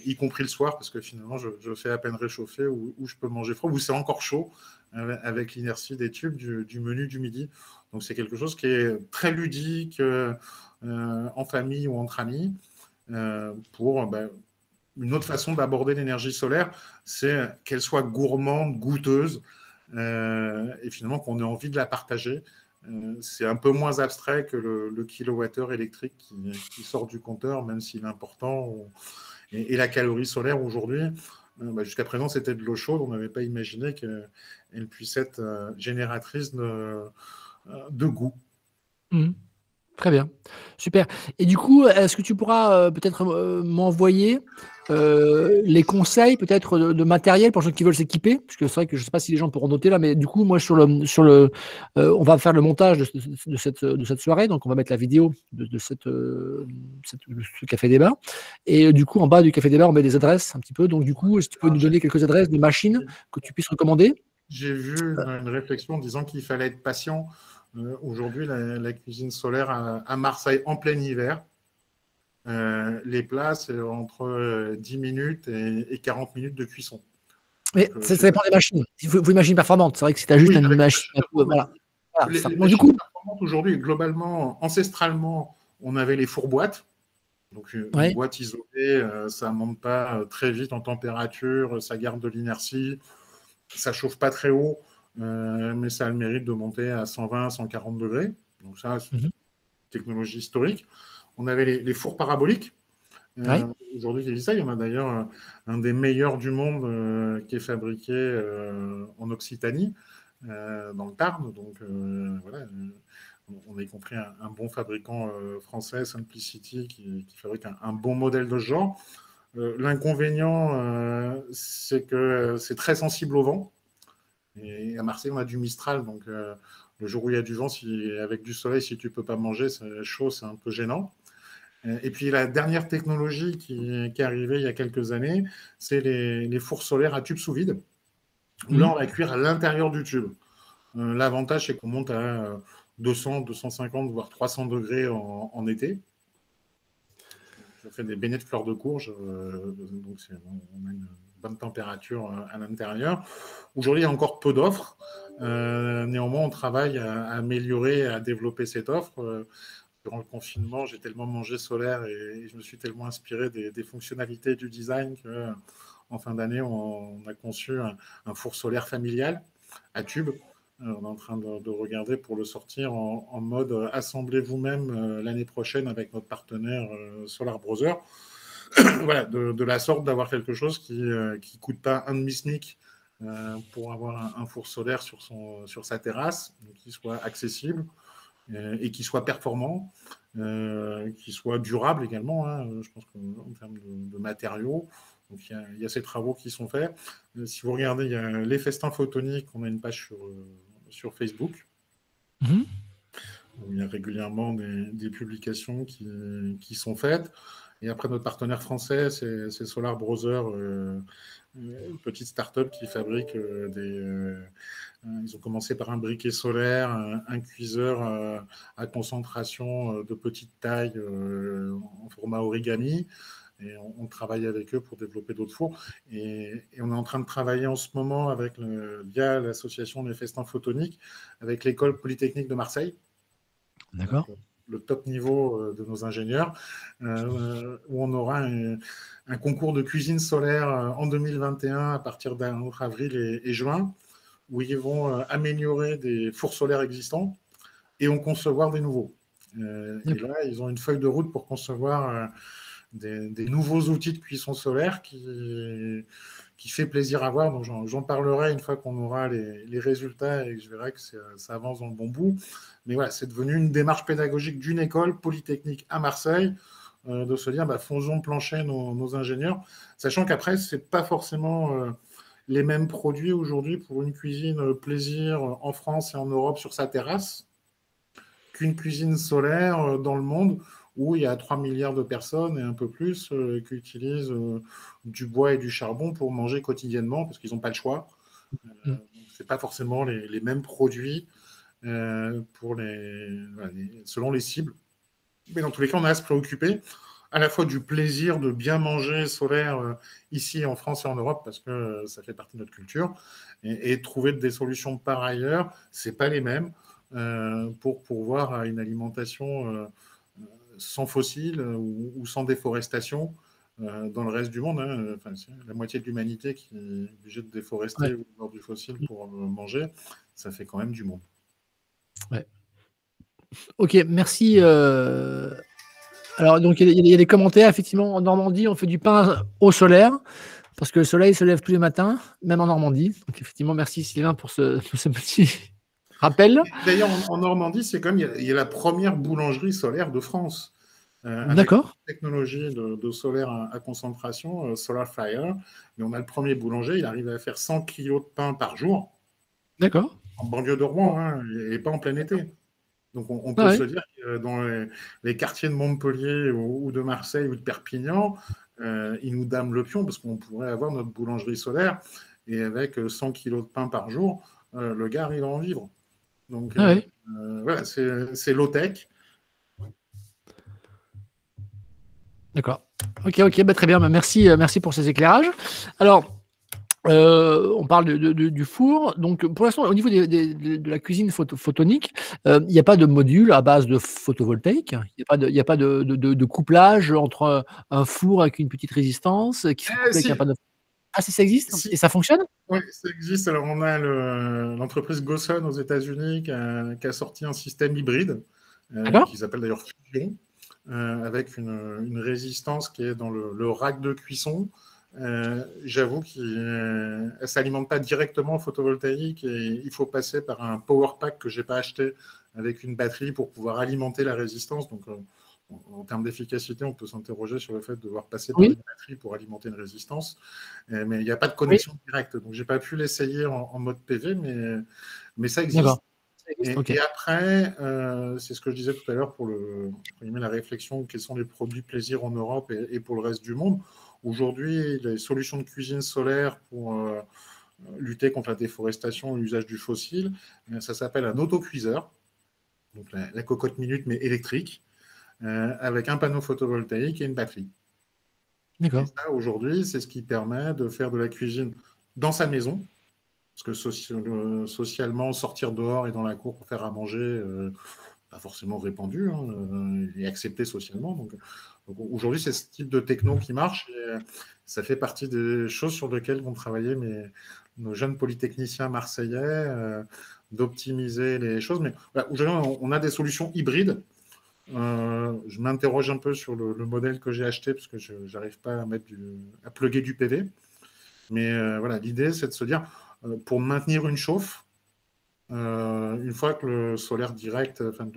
y compris le soir, parce que finalement, je fais à peine réchauffer ou je peux manger froid, ou c'est encore chaud, avec l'inertie des tubes du menu du midi. Donc c'est quelque chose qui est très ludique, en famille ou entre amis, pour... une autre façon d'aborder l'énergie solaire, c'est qu'elle soit gourmande, goûteuse, et finalement qu'on ait envie de la partager. C'est un peu moins abstrait que le kilowattheure électrique qui sort du compteur, même s'il est important. Et la calorie solaire aujourd'hui, jusqu'à présent, c'était de l'eau chaude. On n'avait pas imaginé qu'elle puisse être génératrice de goût. Mmh. Très bien, super. Et du coup, est-ce que tu pourras peut-être m'envoyer les conseils peut-être de matériel pour ceux qui veulent s'équiper? Parce que c'est vrai que je ne sais pas si les gens pourront noter là, mais du coup, moi, on va faire le montage de cette soirée, donc on va mettre la vidéo de ce café débat. Et du coup, en bas du café débat, on met des adresses un petit peu. Donc du coup, si tu peux nous donner quelques adresses de machines que tu puisses recommander? J'ai vu une réflexion disant qu'il fallait être patient. Aujourd'hui, la cuisine solaire à Marseille en plein hiver, les plats, c'est entre 10 minutes et 40 minutes de cuisson. Mais ça dépend des machines. Il faut une machine performante. C'est vrai que si tu as juste une machine. Voilà. Les Donc, du coup, performantes aujourd'hui, globalement, ancestralement, on avait les fourboîtes. Donc, une boîte isolée, ça ne monte pas très vite en température, ça garde de l'inertie, ça ne chauffe pas très haut, mais ça a le mérite de monter à 120, 140 degrés. Donc, ça, c'est une technologie historique. On avait les fours paraboliques. Aujourd'hui, il y en a d'ailleurs un des meilleurs du monde qui est fabriqué en Occitanie, dans le Tarn. Donc, voilà, on a y compris un bon fabricant français, Simplicity, qui fabrique un bon modèle de ce genre. L'inconvénient, c'est que c'est très sensible au vent. Et à Marseille, on a du Mistral, donc le jour où il y a du vent, avec du soleil, si tu ne peux pas manger, c'est chaud, c'est un peu gênant. Et puis la dernière technologie qui est arrivée il y a quelques années, c'est les fours solaires à tube sous vide, où là, on va cuire à l'intérieur du tube. L'avantage, c'est qu'on monte à 200, 250, voire 300 degrés en été. Je fais des beignets de fleurs de courge, donc on a une bonne température à l'intérieur. Aujourd'hui, il y a encore peu d'offres. Néanmoins, on travaille à améliorer, à développer cette offre. Durant le confinement, j'ai tellement mangé solaire et je me suis tellement inspiré des fonctionnalités du design qu'en fin d'année, on a conçu un four solaire familial à tube. On est en train de regarder pour le sortir en mode assemblez vous-même l'année prochaine avec notre partenaire Solar Brother. Voilà, de la sorte d'avoir quelque chose qui ne coûte pas un demi-SMIC pour avoir un four solaire sur sa terrasse, qui soit accessible et qui soit performant, qui soit durable également, hein, je pense qu'en termes de matériaux. Donc il y a ces travaux qui sont faits. Si vous regardez, il y a les festins photoniques, on a une page sur Facebook. Où il y a régulièrement des publications qui sont faites. Et après, notre partenaire français, c'est Solar Brother, une petite start-up qui fabrique ils ont commencé par un briquet solaire, un cuiseur à concentration de petite taille en format origami. Et on travaille avec eux pour développer d'autres fours. Et on est en train de travailler en ce moment via l'association des festins photoniques avec l'école polytechnique de Marseille. D'accord. Le top niveau de nos ingénieurs, où on aura un concours de cuisine solaire en 2021 à partir d'entre avril et juin, où ils vont améliorer des fours solaires existants et en concevoir des nouveaux. Et là, ils ont une feuille de route pour concevoir des nouveaux outils de cuisson solaire qui fait plaisir à voir. Donc j'en parlerai une fois qu'on aura les résultats et que je verrai que ça avance dans le bon bout. Mais voilà, c'est devenu une démarche pédagogique d'une école polytechnique à Marseille, de se dire, faisons plancher nos ingénieurs, sachant qu'après, c'est pas forcément les mêmes produits aujourd'hui pour une cuisine plaisir en France et en Europe sur sa terrasse qu'une cuisine solaire dans le monde où il y a 3 milliards de personnes et un peu plus qui utilisent du bois et du charbon pour manger quotidiennement parce qu'ils n'ont pas le choix. Ce n'est pas forcément les mêmes produits selon les cibles. Mais dans tous les cas, on a à se préoccuper à la fois du plaisir de bien manger solaire ici en France et en Europe parce que ça fait partie de notre culture et trouver des solutions par ailleurs, ce n'est pas les mêmes pour pourvoir à une alimentation sans fossiles ou sans déforestation dans le reste du monde. Enfin, c'est la moitié de l'humanité qui est obligée de déforester ou d'avoir du fossile pour manger. Ça fait quand même du monde. Ouais. Ok, merci. Alors, donc, il y a des commentaires. Effectivement, en Normandie, on fait du pain au solaire parce que le soleil se lève tous les matins, même en Normandie. Donc, effectivement, merci Sylvain pour ce petit rappel. D'ailleurs, en Normandie, c'est comme il y a la première boulangerie solaire de France. Avec une technologie de solaire à concentration, Solar Fire. Mais on a le premier boulanger, il arrive à faire 100 kilos de pain par jour. D'accord. En banlieue de Rouen, et pas en plein été. Donc on peut se dire que dans les quartiers de Montpellier ou de Marseille ou de Perpignan, ils nous dament le pion parce qu'on pourrait avoir notre boulangerie solaire et avec 100 kilos de pain par jour, le gars arrive à en vivre. Donc voilà, c'est low-tech. D'accord. Ok, bah, très bien. Bah, merci pour ces éclairages. Alors, on parle du four. Donc, pour l'instant, au niveau de la cuisine photonique, il n'y a pas de module à base de photovoltaïque. Il n'y a pas de couplage entre un four avec une petite résistance qui se couple avec un panneau. Ah, ça existe et ça fonctionne? Oui, ça existe. Alors, on a l'entreprise Goson aux États-Unis qui a sorti un système hybride qui s'appelle d'ailleurs Fusion, avec une résistance qui est dans le rack de cuisson. J'avoue qu'elle ne s'alimente pas directement en photovoltaïque et il faut passer par un power pack que je n'ai pas acheté avec une batterie pour pouvoir alimenter la résistance. Donc, en termes d'efficacité, on peut s'interroger sur le fait de devoir passer par une batterie pour alimenter une résistance. Mais il n'y a pas de connexion directe. Donc, je n'ai pas pu l'essayer en mode PV, mais ça existe. Et après, c'est ce que je disais tout à l'heure pour la réflexion, quels sont les produits plaisir en Europe et pour le reste du monde. Aujourd'hui, les solutions de cuisine solaire pour lutter contre la déforestation et l'usage du fossile, ça s'appelle un autocuiseur, donc la cocotte minute mais électrique, avec un panneau photovoltaïque et une batterie. D'accord. Et ça, aujourd'hui, c'est ce qui permet de faire de la cuisine dans sa maison, parce que socialement, sortir dehors et dans la cour pour faire à manger, pas forcément répandu et accepté socialement. Donc aujourd'hui, c'est ce type de techno qui marche. Et ça fait partie des choses sur lesquelles vont travailler nos jeunes polytechniciens marseillais, d'optimiser les choses. Mais voilà, aujourd'hui, on a des solutions hybrides. Je m'interroge un peu sur le modèle que j'ai acheté parce que je n'arrive pas à plugger du PV. Mais voilà, l'idée, c'est de se dire, pour maintenir une chauffe, une fois que le solaire direct, enfin,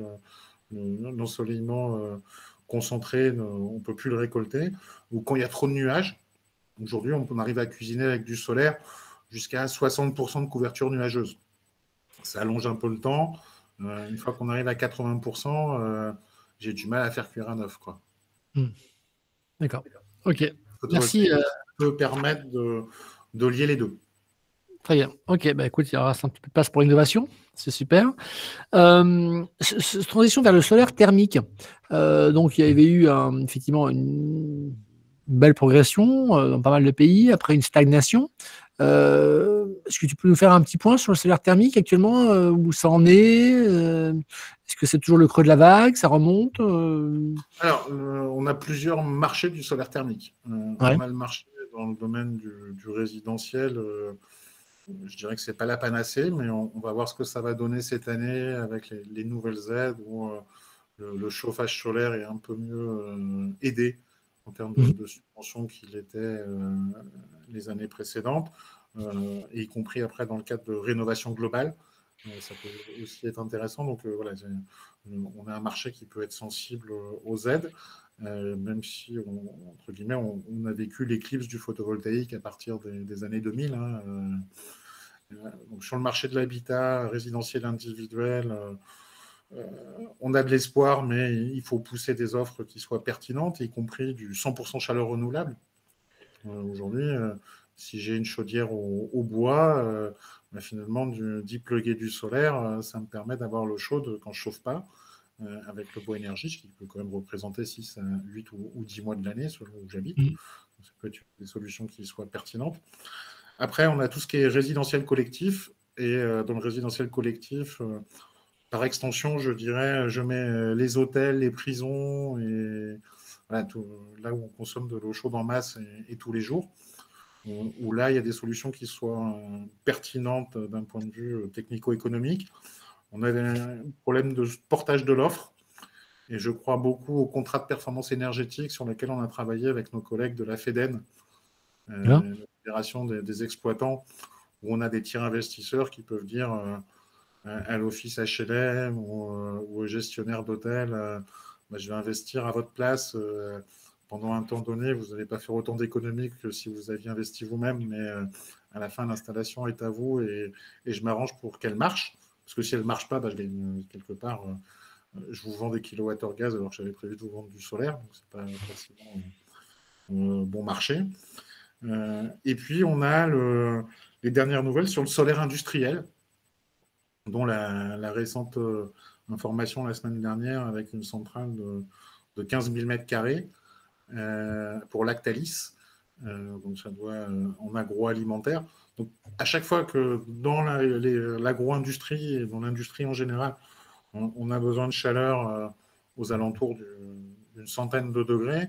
l'ensoleillement concentré, on ne peut plus le récolter, ou quand il y a trop de nuages, aujourd'hui, on arrive à cuisiner avec du solaire jusqu'à 60% de couverture nuageuse. Ça allonge un peu le temps. Une fois qu'on arrive à 80%, j'ai du mal à faire cuire un œuf, quoi. D'accord. Ok. Merci. Ça peut permettre de lier les deux. Très bien. Ok, bah écoute, il y aura un petit peu de place pour l'innovation. C'est super. Transition vers le solaire thermique. Donc, il y avait eu effectivement une belle progression dans pas mal de pays, après une stagnation. Est-ce que tu peux nous faire un petit point sur le solaire thermique actuellement, où ça en est? Est-ce que c'est toujours le creux de la vague? Ça remonte? Alors, on a plusieurs marchés du solaire thermique. On a le marché dans le domaine du résidentiel. Je dirais que ce n'est pas la panacée, mais on va voir ce que ça va donner cette année avec les nouvelles aides où le chauffage solaire est un peu mieux aidé en termes de subventions qu'il était les années précédentes, y compris après dans le cadre de rénovation globale. Ça peut aussi être intéressant. Donc voilà, on a un marché qui peut être sensible aux aides. même si, entre guillemets, on a vécu l'éclipse du photovoltaïque à partir des années 2000. Hein, donc sur le marché de l'habitat résidentiel individuel, on a de l'espoir, mais il faut pousser des offres qui soient pertinentes, y compris du 100% chaleur renouvelable. Aujourd'hui, si j'ai une chaudière au bois, finalement, d'y du solaire, ça me permet d'avoir l'eau chaude quand je ne chauffe pas, avec le bois énergie, ce qui peut quand même représenter 6 à 8 ou 10 mois de l'année, selon où j'habite. Ça peut être des solutions qui soient pertinentes. Après, on a tout ce qui est résidentiel collectif. Et dans le résidentiel collectif, par extension, je dirais, je mets les hôtels, les prisons, et voilà, là où on consomme de l'eau chaude en masse et tous les jours, où là, il y a des solutions qui soient pertinentes d'un point de vue technico-économique. On a un problème de portage de l'offre, et je crois beaucoup aux contrats de performance énergétique sur lesquels on a travaillé avec nos collègues de la FEDEN, la Fédération des exploitants, où on a des tiers investisseurs qui peuvent dire à l'office HLM ou au gestionnaire d'hôtel, je vais investir à votre place pendant un temps donné. Vous n'allez pas faire autant d'économies que si vous aviez investi vous-même, mais à la fin, l'installation est à vous et je m'arrange pour qu'elle marche. Parce que si elle ne marche pas, je gagne quelque part. Je vous vends des kilowattheures gaz alors que j'avais prévu de vous vendre du solaire. Donc, ce n'est pas forcément bon marché. Et puis, on a les dernières nouvelles sur le solaire industriel, dont la récente information la semaine dernière avec une centrale de 15 000 m² pour Lactalis. Donc, ça doit en agroalimentaire. Donc, à chaque fois que dans l'agro-industrie et dans l'industrie en général, on a besoin de chaleur aux alentours d'une centaine de degrés,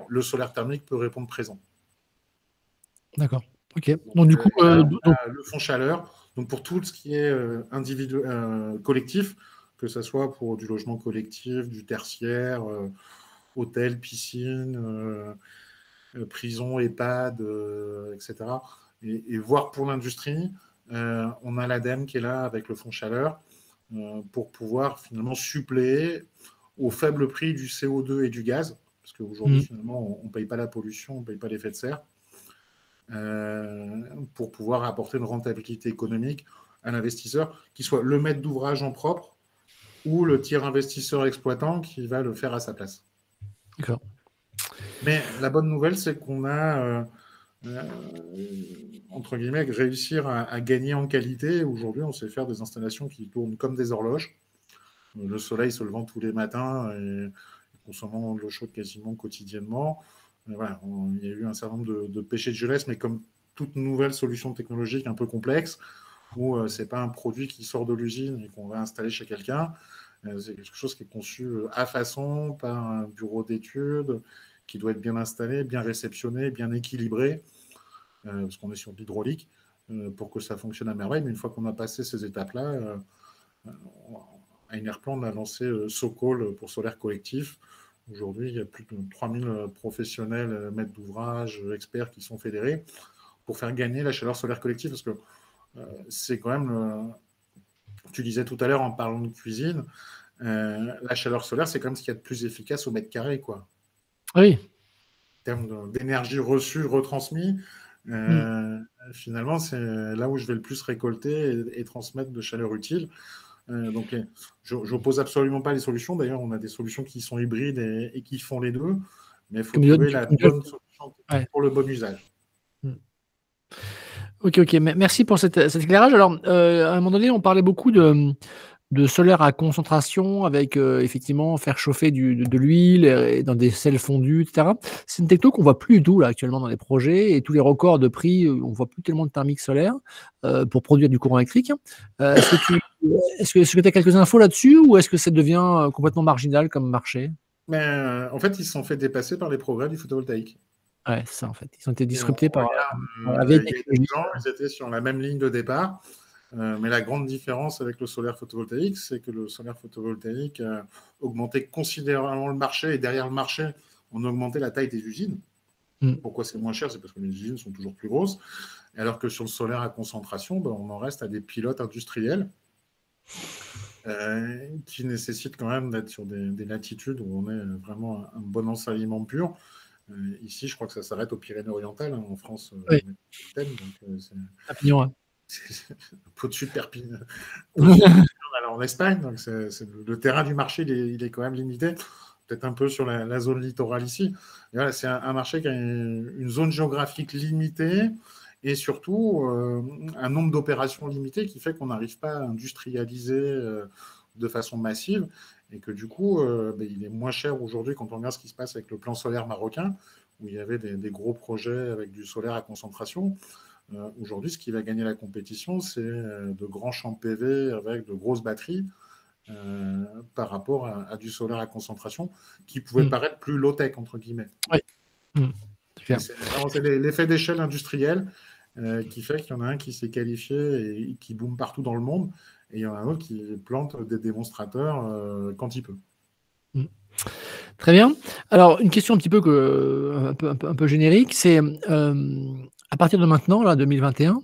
le solaire thermique peut répondre présent. D'accord. Ok. Donc, du coup, le fonds chaleur, donc pour tout ce qui est collectif, que ce soit pour du logement collectif, du tertiaire, hôtel, piscine, prison, EHPAD, etc. Et voire pour l'industrie, on a l'ADEME qui est là avec le fonds chaleur pour pouvoir finalement suppléer au faible prix du CO2 et du gaz, parce qu'aujourd'hui, finalement, on ne paye pas la pollution, on ne paye pas l'effet de serre, pour pouvoir apporter une rentabilité économique à l'investisseur, qui soit le maître d'ouvrage en propre ou le tiers investisseur exploitant qui va le faire à sa place. D'accord. Mais la bonne nouvelle, c'est qu'on a, entre guillemets, réussir à gagner en qualité. Aujourd'hui, on sait faire des installations qui tournent comme des horloges. Le soleil se levant tous les matins et consommant de l'eau chaude quasiment quotidiennement. Voilà, il y a eu un certain nombre de péchés de jeunesse, mais comme toute nouvelle solution technologique un peu complexe, où ce n'est pas un produit qui sort de l'usine et qu'on va installer chez quelqu'un, c'est quelque chose qui est conçu à façon par un bureau d'études, qui doit être bien installé, bien réceptionné, bien équilibré, parce qu'on est sur de l'hydraulique, pour que ça fonctionne à merveille. Mais une fois qu'on a passé ces étapes-là, à Enerplan, on a lancé Socol pour solaire collectif. Aujourd'hui, il y a plus de 3000 professionnels, maîtres d'ouvrage, experts qui sont fédérés pour faire gagner la chaleur solaire collective, parce que c'est quand même, tu disais tout à l'heure en parlant de cuisine, la chaleur solaire, c'est quand même ce qu'il y a de plus efficace au mètre carré, quoi. Oui. En termes d'énergie reçue, retransmise, finalement, c'est là où je vais le plus récolter et transmettre de chaleur utile. Donc, je n'oppose absolument pas les solutions. D'ailleurs, on a des solutions qui sont hybrides et qui font les deux. Mais il faut trouver la bonne solution pour le bon usage. Ok. Merci pour cet éclairage. Alors, à un moment donné, on parlait beaucoup de solaire à concentration avec effectivement faire chauffer de l'huile dans des sels fondus, etc. C'est une techno qu'on voit plus du tout là, actuellement dans les projets, et tous les records de prix, on voit plus tellement de thermique solaire pour produire du courant électrique. Est-ce que tu as quelques infos là-dessus, ou est-ce que ça devient complètement marginal comme marché? Mais en fait, ils se sont fait dépasser par les progrès du photovoltaïque. Ouais, c'est ça en fait. Ils ont été disruptés par la vieille technologie. Ils étaient sur la même ligne de départ. Mais la grande différence avec le solaire photovoltaïque, c'est que le solaire photovoltaïque a augmenté considérablement le marché, et derrière le marché, on a augmenté la taille des usines. Pourquoi c'est moins cher? C'est parce que les usines sont toujours plus grosses. Alors que sur le solaire à concentration, on en reste à des pilotes industriels qui nécessite quand même d'être sur des latitudes où on est vraiment un bon ensoleillement pur. Ici, je crois que ça s'arrête aux Pyrénées-Orientales, hein, en France Oui, métropolitaine, donc Perpignan. c'est un peu au-dessus de Perpignan. On est en Espagne, donc le terrain du marché, il est quand même limité. Peut-être un peu sur la zone littorale ici. Et voilà, c'est un marché qui a une zone géographique limitée et surtout un nombre d'opérations limité qui fait qu'on n'arrive pas à industrialiser de façon massive et que du coup, il est moins cher aujourd'hui quand on regarde ce qui se passe avec le plan solaire marocain, où il y avait des gros projets avec du solaire à concentration. Aujourd'hui, ce qui va gagner la compétition, c'est de grands champs PV avec de grosses batteries par rapport à du solaire à concentration qui pouvait paraître plus low-tech, entre guillemets. Oui. C'est l'effet d'échelle industrielle qui fait qu'il y en a un qui s'est qualifié et qui boom partout dans le monde, et il y en a un autre qui plante des démonstrateurs quand il peut. Très bien. Alors, une question un petit peu, un peu générique, c'est à partir de maintenant, là, 2021,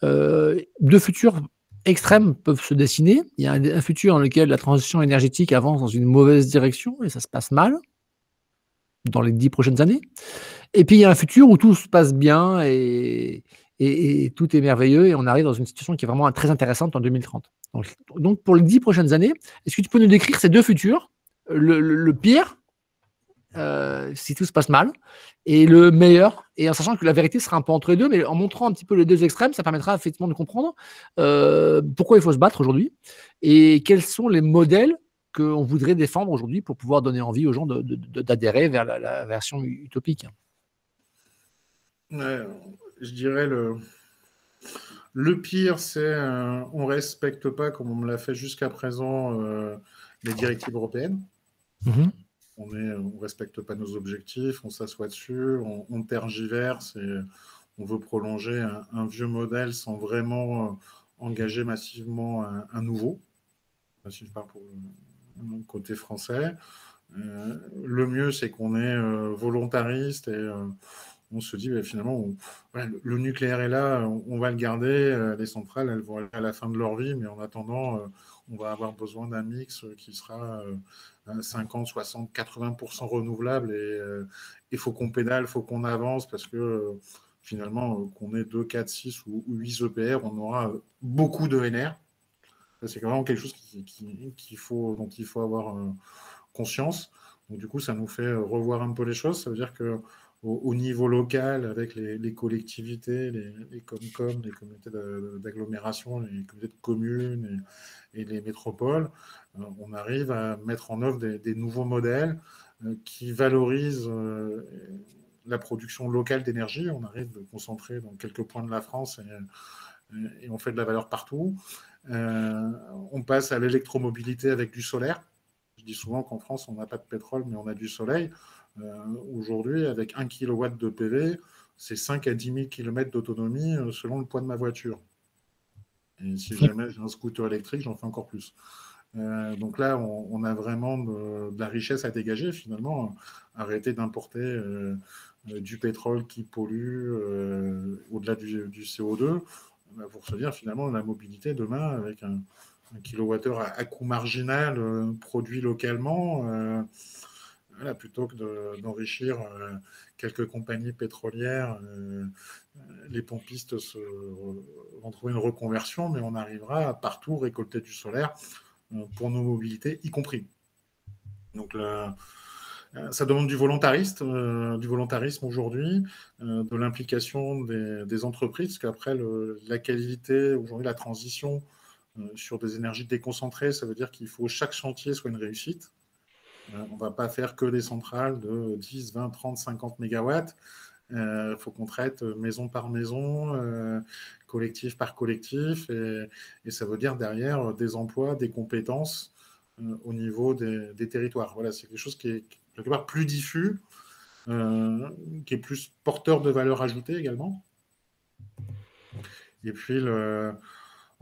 deux futurs extrêmes peuvent se dessiner. Il y a un futur dans lequel la transition énergétique avance dans une mauvaise direction et ça se passe mal dans les 10 prochaines années. Et puis, il y a un futur où tout se passe bien et tout est merveilleux et on arrive dans une situation qui est vraiment très intéressante en 2030. Donc pour les 10 prochaines années, est-ce que tu peux nous décrire ces deux futurs, le pire, si tout se passe mal, et le meilleur, et en sachant que la vérité sera un peu entre les deux, mais en montrant un petit peu les deux extrêmes, ça permettra effectivement de comprendre pourquoi il faut se battre aujourd'hui et quels sont les modèles qu'on voudrait défendre aujourd'hui pour pouvoir donner envie aux gens d'adhérer vers la version utopique. Je dirais le pire, c'est on ne respecte pas, comme on me l'a fait jusqu'à présent, les directives européennes. On ne respecte pas nos objectifs, on s'assoit dessus, on tergiverse et on veut prolonger un vieux modèle sans vraiment engager massivement un nouveau. Si je parle pour le côté français. Le mieux, c'est qu'on est volontariste et on se dit finalement, le nucléaire est là, on va le garder, les centrales, elles vont aller à la fin de leur vie, mais en attendant, on va avoir besoin d'un mix qui sera 50, 60, 80% renouvelable et il faut qu'on pédale, il faut qu'on avance parce que finalement, qu'on ait 2, 4, 6 ou 8 EPR, on aura beaucoup de NR. C'est vraiment quelque chose dont il faut avoir conscience. Donc, du coup, ça nous fait revoir un peu les choses. Ça veut dire qu'au niveau local, avec les collectivités, les Comcom, les communautés d'agglomération, les communautés de communes et les métropoles, on arrive à mettre en œuvre des nouveaux modèles qui valorisent la production locale d'énergie. On arrive de concentrer dans quelques points de la France et on fait de la valeur partout. On passe à l'électromobilité avec du solaire. Je dis souvent qu'en France, on n'a pas de pétrole, mais on a du soleil. Aujourd'hui, avec 1 kW de PV, c'est 5 à 10 000 km d'autonomie selon le poids de ma voiture. Et si jamais j'ai un scooter électrique, j'en fais encore plus. Donc là, on a vraiment de la richesse à dégager, finalement. Arrêter d'importer du pétrole qui pollue au-delà du CO2 pour se dire, finalement, la mobilité demain, avec un kilowattheure à coût marginal produit localement, plutôt que d'enrichir quelques compagnies pétrolières, les pompistes vont trouver une reconversion, mais on arrivera à partout récolter du solaire pour nos mobilités, y compris. Donc, ça demande du volontarisme aujourd'hui, de l'implication des entreprises, parce qu'après, la qualité, aujourd'hui, la transition sur des énergies déconcentrées, ça veut dire qu'il faut que chaque chantier soit une réussite. On ne va pas faire que des centrales de 10, 20, 30, 50 mégawatts. Il faut qu'on traite maison par maison, collectif par collectif, et ça veut dire derrière des emplois, des compétences au niveau des territoires. Voilà, c'est quelque chose qui est quelque part plus diffus, qui est plus porteur de valeur ajoutée également. Et puis,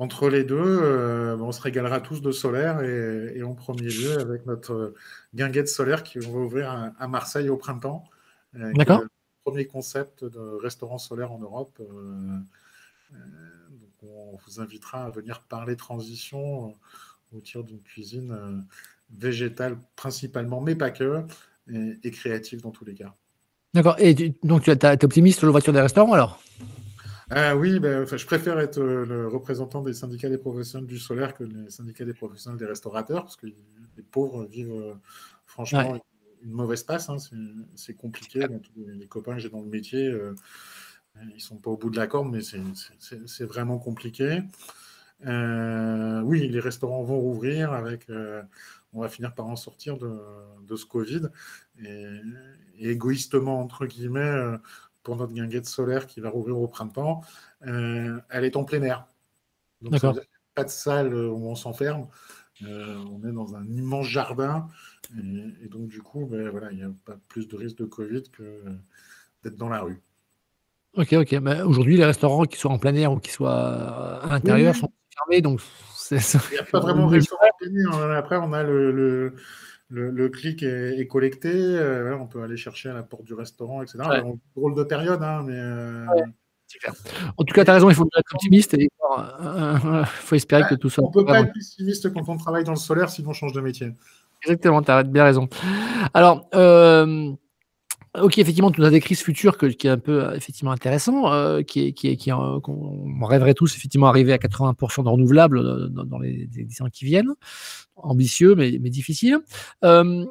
entre les deux, on se régalera tous de solaire et en premier lieu avec notre guinguette solaire qui va ouvrir à Marseille au printemps, qui est le premier concept de restaurant solaire en Europe. Donc on vous invitera à venir parler transition au tir d'une cuisine végétale principalement, mais pas que, et créative dans tous les cas. D'accord. Et donc, tu es optimiste sur l'ouverture des restaurants alors? Ah oui, ben, je préfère être le représentant des syndicats des professionnels du solaire que les syndicats des professionnels des restaurateurs, parce que les pauvres vivent franchement Ouais. une mauvaise passe. Hein, c'est compliqué. Bon, tous les copains que j'ai dans le métier, ils sont pas au bout de la corde, mais c'est vraiment compliqué. Oui, les restaurants vont rouvrir on va finir par en sortir de ce Covid. Et égoïstement, entre guillemets, pour notre guinguette solaire qui va rouvrir au printemps, elle est en plein air. Donc, ça veut D'accord. dire qu'il n'y a pas de salle où on s'enferme. On est dans un immense jardin. Et donc, du coup, ben, voilà, il n'y a pas plus de risque de Covid que d'être dans la rue. Ok, ok. Mais aujourd'hui, les restaurants qui soient en plein air ou qui soient à Oui, l'intérieur sont oui. fermés, donc c'est Il n'y a que pas dans vraiment de l'imaginaire. restaurant en plein air. Après, on a le clic est collecté. Voilà, on peut aller chercher à la porte du restaurant, etc. Ouais, Alors, drôle de période, hein, ouais, c'est clair. En tout cas, tu as raison, il faut être optimiste et il faut espérer que tout soit on ne peut pas vraiment. être pessimiste quand on travaille dans le solaire, sinon on change de métier. Exactement, tu as bien raison. Alors, ok, effectivement, tu nous as décrit ce futur qui est un peu effectivement intéressant, qu'on rêverait tous effectivement arriver à 80% de renouvelables dans les 10 ans qui viennent. Ambitieux, mais difficile.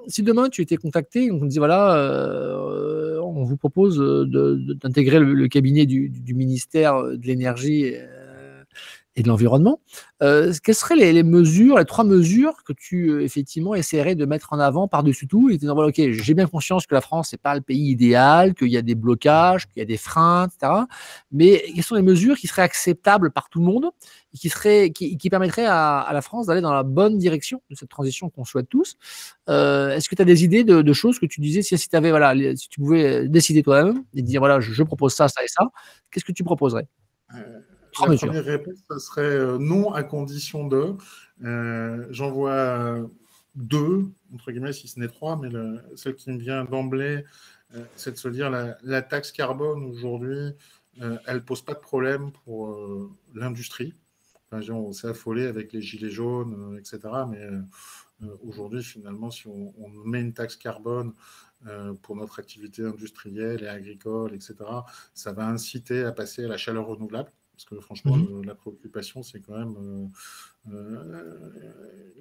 Si demain tu étais contacté, on te dit voilà, on vous propose d'intégrer le cabinet du ministère de l'énergie et de l'environnement, quelles seraient les mesures, les 3 mesures que tu effectivement essaierais de mettre en avant par-dessus tout et disant voilà, ok, j'ai bien conscience que la France n'est pas le pays idéal, qu'il y a des blocages, qu'il y a des freins, etc. Mais quelles sont les mesures qui seraient acceptables par tout le monde et qui permettraient à la France d'aller dans la bonne direction de cette transition qu'on souhaite tous? Est-ce que tu as des idées de choses que tu disais si avais, voilà, si tu pouvais décider toi-même et dire voilà, je propose ça, ça et ça, qu'est-ce que tu proposerais? Trois La mesures. première réponse, ce serait non à condition de. J'en vois deux, entre guillemets, si ce n'est trois, mais celle qui me vient d'emblée, c'est de se dire la taxe carbone aujourd'hui, elle ne pose pas de problème pour l'industrie. Enfin, on s'est affolé avec les gilets jaunes, etc. Mais aujourd'hui, finalement, si on met une taxe carbone pour notre activité industrielle et agricole, etc., ça va inciter à passer à la chaleur renouvelable. Parce que franchement, la préoccupation, c'est quand même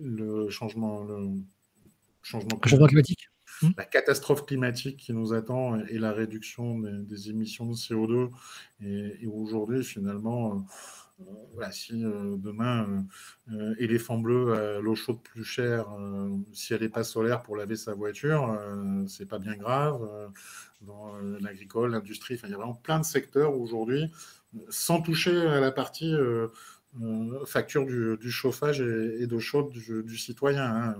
le changement Réchauffement climatique, climatique. Mmh. la catastrophe climatique qui nous attend et la réduction des émissions de CO2. Et aujourd'hui, finalement, voilà, si demain, éléphant bleu, l'eau chaude plus chère, si elle n'est pas solaire pour laver sa voiture, c'est pas bien grave. Dans l'agricole, l'industrie, il y a vraiment plein de secteurs aujourd'hui, sans toucher à la partie facture du chauffage et d'eau chaude du citoyen. Hein.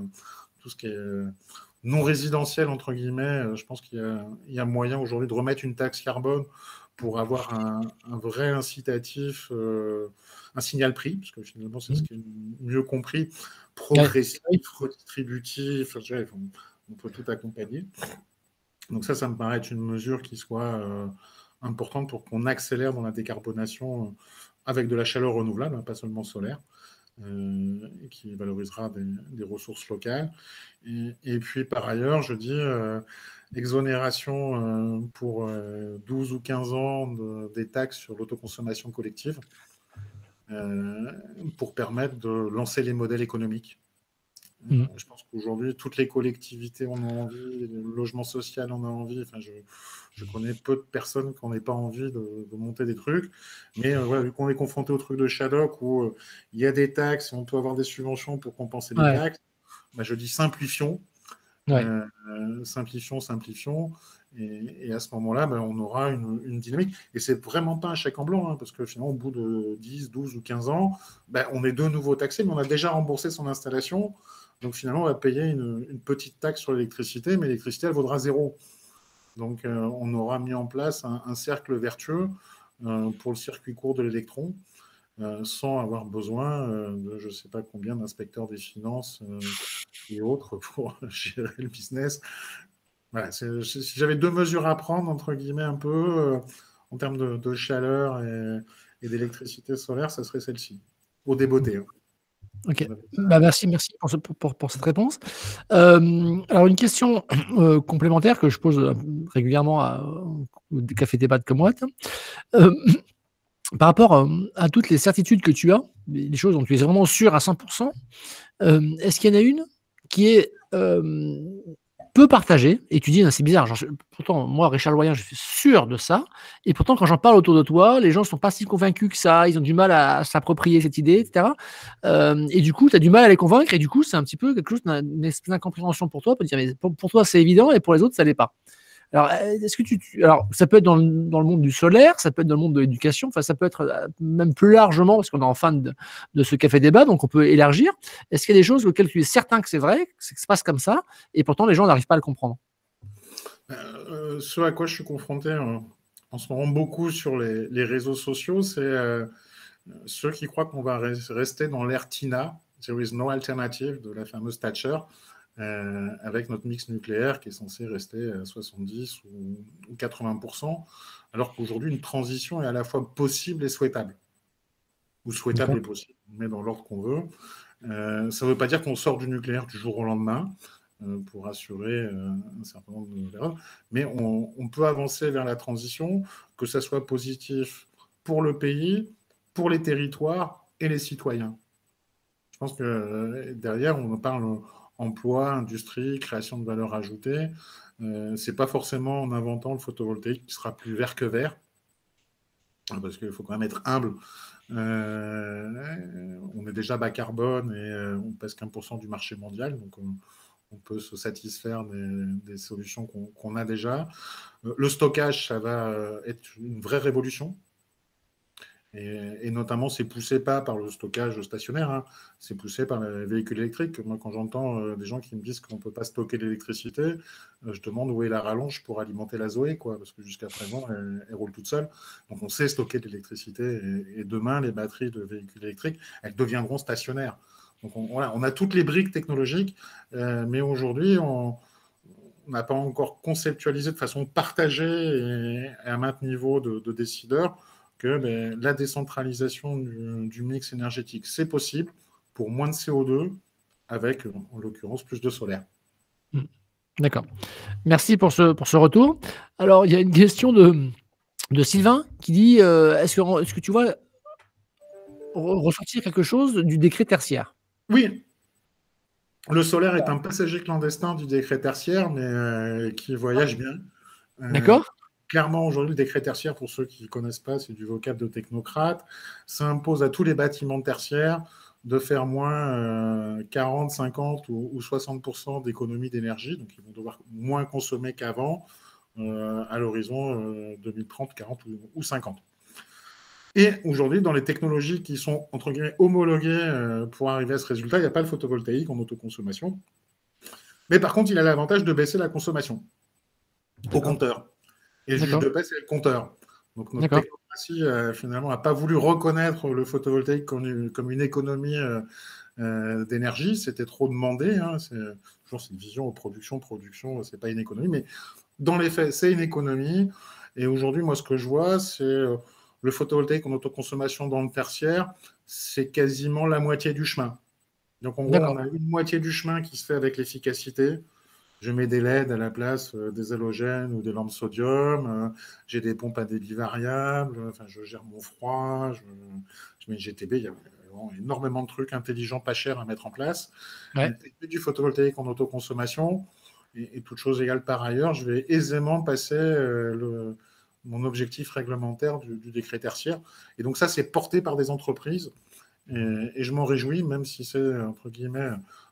Tout ce qui est non résidentiel, entre guillemets, je pense qu'il y a moyen aujourd'hui de remettre une taxe carbone pour avoir un vrai incitatif, un signal prix, parce que finalement, c'est ce qui est mieux compris, Ouais. progressif, Oui. redistributif, on peut tout accompagner. Donc ça me paraît être une mesure qui soit importante pour qu'on accélère dans la décarbonation avec de la chaleur renouvelable, hein, pas seulement solaire, et qui valorisera des ressources locales. Et puis par ailleurs, je dis exonération pour 12 ou 15 ans des taxes sur l'autoconsommation collective pour permettre de lancer les modèles économiques. Mmh. Je pense qu'aujourd'hui, toutes les collectivités en ont envie, le logement social en a envie. Enfin, je connais peu de personnes qui n'ont pas envie de monter des trucs. Mais voilà, vu qu'on est confronté au truc de Shadok où il y a des taxes, on peut avoir des subventions pour compenser les Ouais. taxes, bah, je dis simplifions. Ouais. Simplifions. Et à ce moment-là, ben, on aura une dynamique. Et c'est vraiment pas un chèque en blanc, hein, parce que finalement, au bout de 10, 12 ou 15 ans, ben, on est de nouveau taxé, mais on a déjà remboursé son installation. Donc finalement, on va payer une petite taxe sur l'électricité, mais l'électricité, elle vaudra zéro. Donc on aura mis en place un cercle vertueux pour le circuit court de l'électron, sans avoir besoin de je ne sais pas combien d'inspecteurs des finances et autres pour gérer le business. Voilà, si j'avais deux mesures à prendre, entre guillemets, un peu, en termes de chaleur et d'électricité solaire, ça serait celle-ci. Au débeauté. Hein. Ok. Bah, merci pour cette réponse. Alors, une question complémentaire que je pose régulièrement aux cafés débat comme moi. Euh, Par rapport à toutes les certitudes que tu as, les choses dont tu es vraiment sûr à 100%, est-ce qu'il y en a une qui est peu partagée et tu dis, c'est bizarre, genre, pourtant, moi, Richard Loyen, je suis sûr de ça, et pourtant, quand j'en parle autour de toi, les gens ne sont pas si convaincus que ça, ils ont du mal à s'approprier cette idée, etc. Et du coup, tu as du mal à les convaincre, et du coup, c'est un petit peu quelque chose d'une espèce d'incompréhension pour toi, pour dire, mais pour toi, c'est évident, et pour les autres, ça ne l'est pas. Alors, est-ce que alors, ça peut être dans le monde du solaire, ça peut être dans le monde de l'éducation, enfin, ça peut être même plus largement, parce qu'on est en fin de ce café débat, donc on peut élargir. Est-ce qu'il y a des choses auxquelles tu es certain que c'est vrai, que ça se passe comme ça, et pourtant les gens n'arrivent pas à le comprendre? Ce à quoi je suis confronté en ce moment beaucoup sur les réseaux sociaux, c'est ceux qui croient qu'on va rester dans l'ère TINA, There is no alternative, de la fameuse Thatcher, avec notre mix nucléaire qui est censé rester à 70 ou 80%, alors qu'aujourd'hui, une transition est à la fois possible et souhaitable. Ou souhaitable et possible, on met dans l'ordre qu'on veut. Ça ne veut pas dire qu'on sort du nucléaire du jour au lendemain, pour assurer un certain nombre de... Mais on peut avancer vers la transition, que ça soit positif pour le pays, pour les territoires et les citoyens. Je pense que derrière, on parle emploi, industrie, création de valeur ajoutée. C'est pas forcément en inventant le photovoltaïque qui sera plus vert que vert, parce qu'il faut quand même être humble. On est déjà bas carbone et on pèse 15% du marché mondial, donc on peut se satisfaire des solutions qu'on a déjà. Le stockage, ça va être une vraie révolution. Et notamment, c'est poussé pas par le stockage stationnaire, hein, c'est poussé par les véhicules électriques. Moi, quand j'entends des gens qui me disent qu'on ne peut pas stocker l'électricité, je demande où est la rallonge pour alimenter la Zoé, quoi, parce que jusqu'à présent, elle roule toute seule. Donc, on sait stocker de l'électricité. Et demain, les batteries de véhicules électriques, elles deviendront stationnaires. Donc, voilà, on a toutes les briques technologiques, mais aujourd'hui, on n'a pas encore conceptualisé de façon partagée et à maintes niveaux de décideurs que la décentralisation du mix énergétique, c'est possible pour moins de CO2 avec, en l'occurrence, plus de solaire. D'accord. Merci pour ce retour. Alors, il y a une question de Sylvain qui dit, est-ce que tu vois ressortir quelque chose du décret tertiaire? Oui, le solaire est un passager clandestin du décret tertiaire, mais qui voyage bien. D'accord. Clairement, aujourd'hui, le décret tertiaire, pour ceux qui ne connaissent pas, c'est du vocable de technocrate. Ça impose à tous les bâtiments tertiaires de faire moins 40, 50 ou 60% d'économie d'énergie. Donc, ils vont devoir moins consommer qu'avant à l'horizon 2030, 40 ou 50. Et aujourd'hui, dans les technologies qui sont, entre guillemets, homologuées pour arriver à ce résultat, il n'y a pas le photovoltaïque en autoconsommation. Mais par contre, il a l'avantage de baisser la consommation au compteur. Et juge de paix, c'est le compteur. Donc notre technocratie, finalement, n'a pas voulu reconnaître le photovoltaïque comme une économie d'énergie. C'était trop demandé. Hein. C'est toujours cette vision production, c'est pas une économie. Mais dans les faits, c'est une économie. Et aujourd'hui, moi, ce que je vois, c'est le photovoltaïque en autoconsommation dans le tertiaire, c'est quasiment la moitié du chemin. Donc en gros, on a une moitié du chemin qui se fait avec l'efficacité. Je mets des LED à la place des halogènes ou des lampes sodium. J'ai des pompes à débit variable. Enfin, je gère mon froid. Je mets GTB. Il y a énormément de trucs intelligents, pas chers à mettre en place. Ouais. Et du photovoltaïque en autoconsommation. Et toute chose égale par ailleurs, je vais aisément passer mon objectif réglementaire du décret tertiaire. Et donc ça, c'est porté par des entreprises. Et je m'en réjouis, même si c'est, entre guillemets,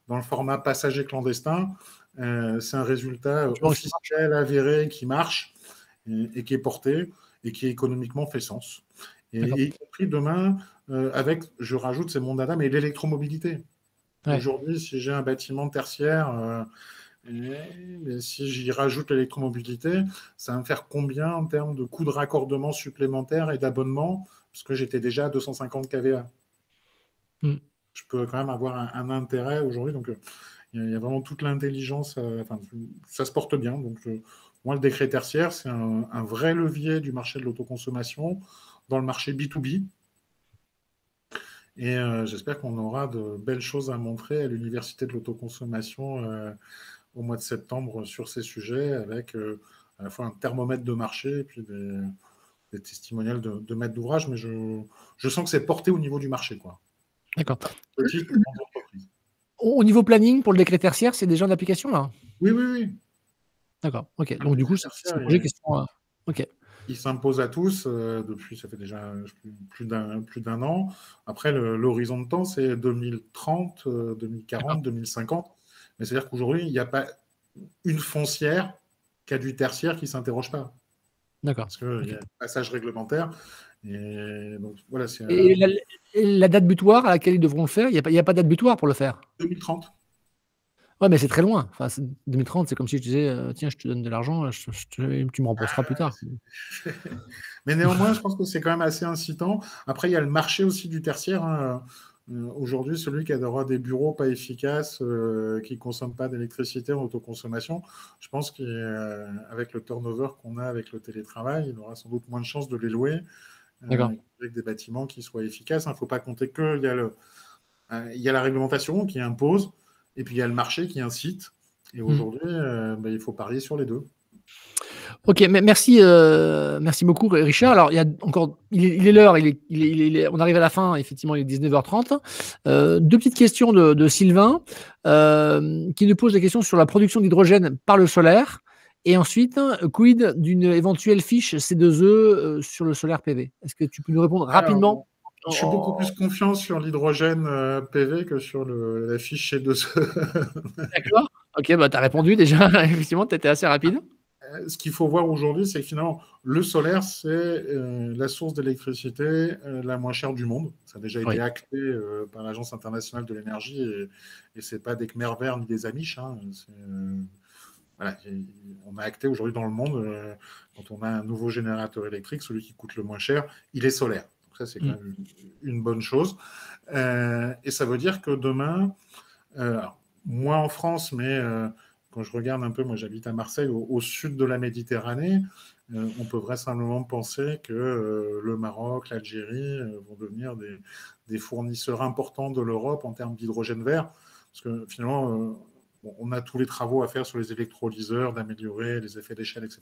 dans le format passager clandestin. C'est un résultat officiel, avéré, qui marche et qui est porté et qui économiquement fait sens. Et y compris demain, avec, je rajoute, c'est mon dada, mais l'électromobilité. Ouais. Aujourd'hui, si j'ai un bâtiment tertiaire, si j'y rajoute l'électromobilité, ça va me faire combien en termes de coûts de raccordement supplémentaires et d'abonnement, parce que j'étais déjà à 250 kVA. Je peux quand même avoir un intérêt aujourd'hui. Donc, il y a vraiment toute l'intelligence. Enfin, ça se porte bien. Donc, moi, le décret tertiaire, c'est un vrai levier du marché de l'autoconsommation dans le marché B2B. Et j'espère qu'on aura de belles choses à montrer à l'Université de l'autoconsommation au mois de septembre sur ces sujets, avec à la fois un thermomètre de marché et puis des testimonials de maîtres d'ouvrage. Mais je sens que c'est porté au niveau du marché, quoi. D'accord. Petite ou grande entreprise. Au niveau planning, pour le décret tertiaire, c'est déjà en application, là? Oui, oui, oui. D'accord, ok. Le Donc, du coup, décret c'est tertiaire, un projet qui sont. Ok. il s'impose à tous depuis, ça fait déjà plus d'un an. Après, l'horizon de temps, c'est 2030, 2040, 2050. Mais c'est-à-dire qu'aujourd'hui, il n'y a pas une foncière qui a du tertiaire qui ne s'interroge pas. D'accord. Parce qu'il y a un passage réglementaire. Et donc, voilà, c'est Et la date butoir à laquelle ils devront le faire, il n'y a pas de date butoir pour le faire. 2030. Ouais, mais c'est très loin. Enfin, 2030, c'est comme si je disais, tiens, je te donne de l'argent, tu me rembourseras plus tard. Mais néanmoins, je pense que c'est quand même assez incitant. Après, il y a le marché aussi du tertiaire, hein. Aujourd'hui, celui qui aura des bureaux pas efficaces, qui ne consomment pas d'électricité en autoconsommation, je pense qu'avec le turnover qu'on a avec le télétravail, il aura sans doute moins de chances de les louer avec des bâtiments qui soient efficaces. Il ne faut pas compter qu'il y a la réglementation qui impose, et puis il y a le marché qui incite. Et aujourd'hui, il faut parier sur les deux. Ok, mais merci beaucoup, Richard. Alors, il est l'heure, on arrive à la fin, effectivement, il est 19h30. Deux petites questions de Sylvain, qui nous pose des questions sur la production d'hydrogène par le solaire. Et ensuite, quid d'une éventuelle fiche C2E sur le solaire PV? Est-ce que tu peux nous répondre rapidement? Je suis beaucoup plus confiant sur l'hydrogène PV que sur la fiche C2E. D'accord. Ok, bah, tu as répondu déjà. Effectivement, tu étais assez rapide. Ce qu'il faut voir aujourd'hui, c'est que finalement, le solaire, c'est la source d'électricité la moins chère du monde. Ça a déjà été acté par l'Agence internationale de l'énergie, et ce n'est pas des Khmer verts ni des Amish. Hein. Voilà, on a acté aujourd'hui dans le monde, quand on a un nouveau générateur électrique, celui qui coûte le moins cher, il est solaire. Donc ça, c'est quand même une bonne chose. Et ça veut dire que demain, moins en France, mais quand je regarde un peu, moi j'habite à Marseille, au sud de la Méditerranée, on peut vraisemblablement penser que le Maroc, l'Algérie vont devenir des fournisseurs importants de l'Europe en termes d'hydrogène vert. Parce que finalement, on a tous les travaux à faire sur les électrolyseurs, d'améliorer les effets d'échelle, etc.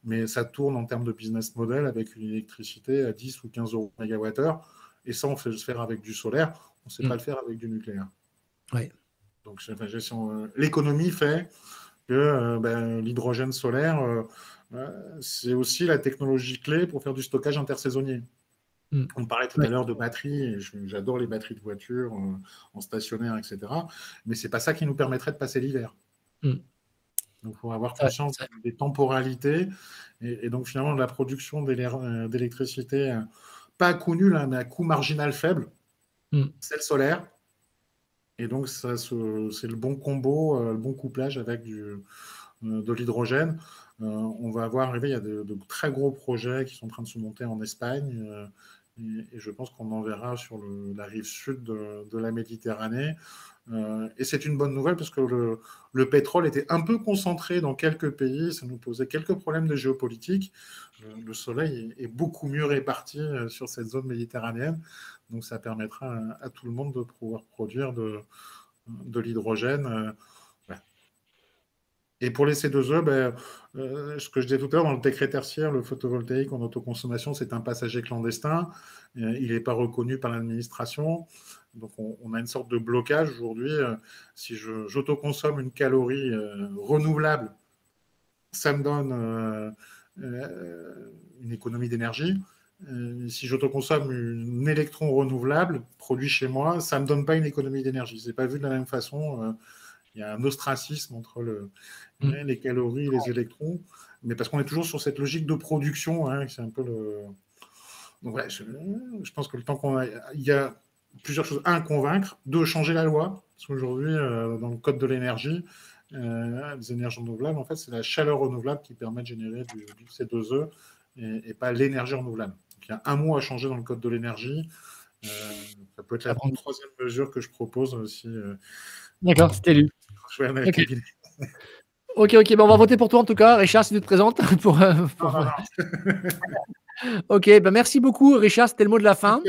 Mais ça tourne en termes de business model avec une électricité à 10 ou 15 euros mégawattheure. Et ça, on fait le faire avec du solaire. On ne sait pas le faire avec du nucléaire. Oui. Donc, l'économie fait que l'hydrogène solaire, c'est aussi la technologie clé pour faire du stockage intersaisonnier. On parlait tout à l'heure de batteries, et j'adore les batteries de voitures en stationnaire, etc. Mais ce n'est pas ça qui nous permettrait de passer l'hiver. Donc, il faut avoir conscience des temporalités. Et donc, finalement, la production d'électricité, pas à coût nul, hein, mais à coût marginal faible, c'est le solaire. Et donc, c'est le bon combo, le bon couplage avec de l'hydrogène. On va voir arriver, il y a de très gros projets qui sont en train de se monter en Espagne. Et je pense qu'on en verra sur la rive sud de la Méditerranée. Et c'est une bonne nouvelle parce que le pétrole était un peu concentré dans quelques pays. Ça nous posait quelques problèmes de géopolitique. Le soleil est beaucoup mieux réparti sur cette zone méditerranéenne. Donc, ça permettra à tout le monde de pouvoir produire de l'hydrogène. Et pour les C2E, ce que je disais tout à l'heure, dans le décret tertiaire, le photovoltaïque en autoconsommation, c'est un passager clandestin. Il n'est pas reconnu par l'administration. Donc, on a une sorte de blocage aujourd'hui. Si j'autoconsomme une calorie renouvelable, ça me donne une économie d'énergie. Si j'autoconsomme un électron renouvelable produit chez moi, ça ne me donne pas une économie d'énergie. Ce n'est pas vu de la même façon. Il y a un ostracisme entre les calories et les électrons, mais parce qu'on est toujours sur cette logique de production. Hein, c'est un peu Donc, ouais, je pense que le temps il y a plusieurs choses. Un, convaincre. Deux, changer la loi. Parce qu'aujourd'hui, dans le code de l'énergie, les énergies renouvelables, en fait, c'est la chaleur renouvelable qui permet de générer du C2E et pas l'énergie renouvelable. Donc, il y a un mot à changer dans le code de l'énergie. Ça peut être la troisième mesure que je propose aussi. D'accord, c'était lu. Okay. Ok, ben on va voter pour toi en tout cas, Richard, si tu te présentes. Ok, ben merci beaucoup, Richard, c'était le mot de la fin.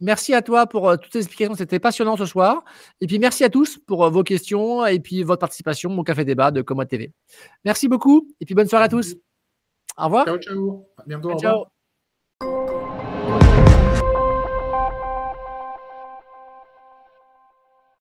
Merci à toi pour toutes ces explications. C'était passionnant ce soir. Et puis, merci à tous pour vos questions et puis votre participation au Café Débat de Comod TV. Merci beaucoup. Et puis, bonne soirée à tous. Au revoir. Ciao, ciao. À bientôt. Au Ciao. revoir.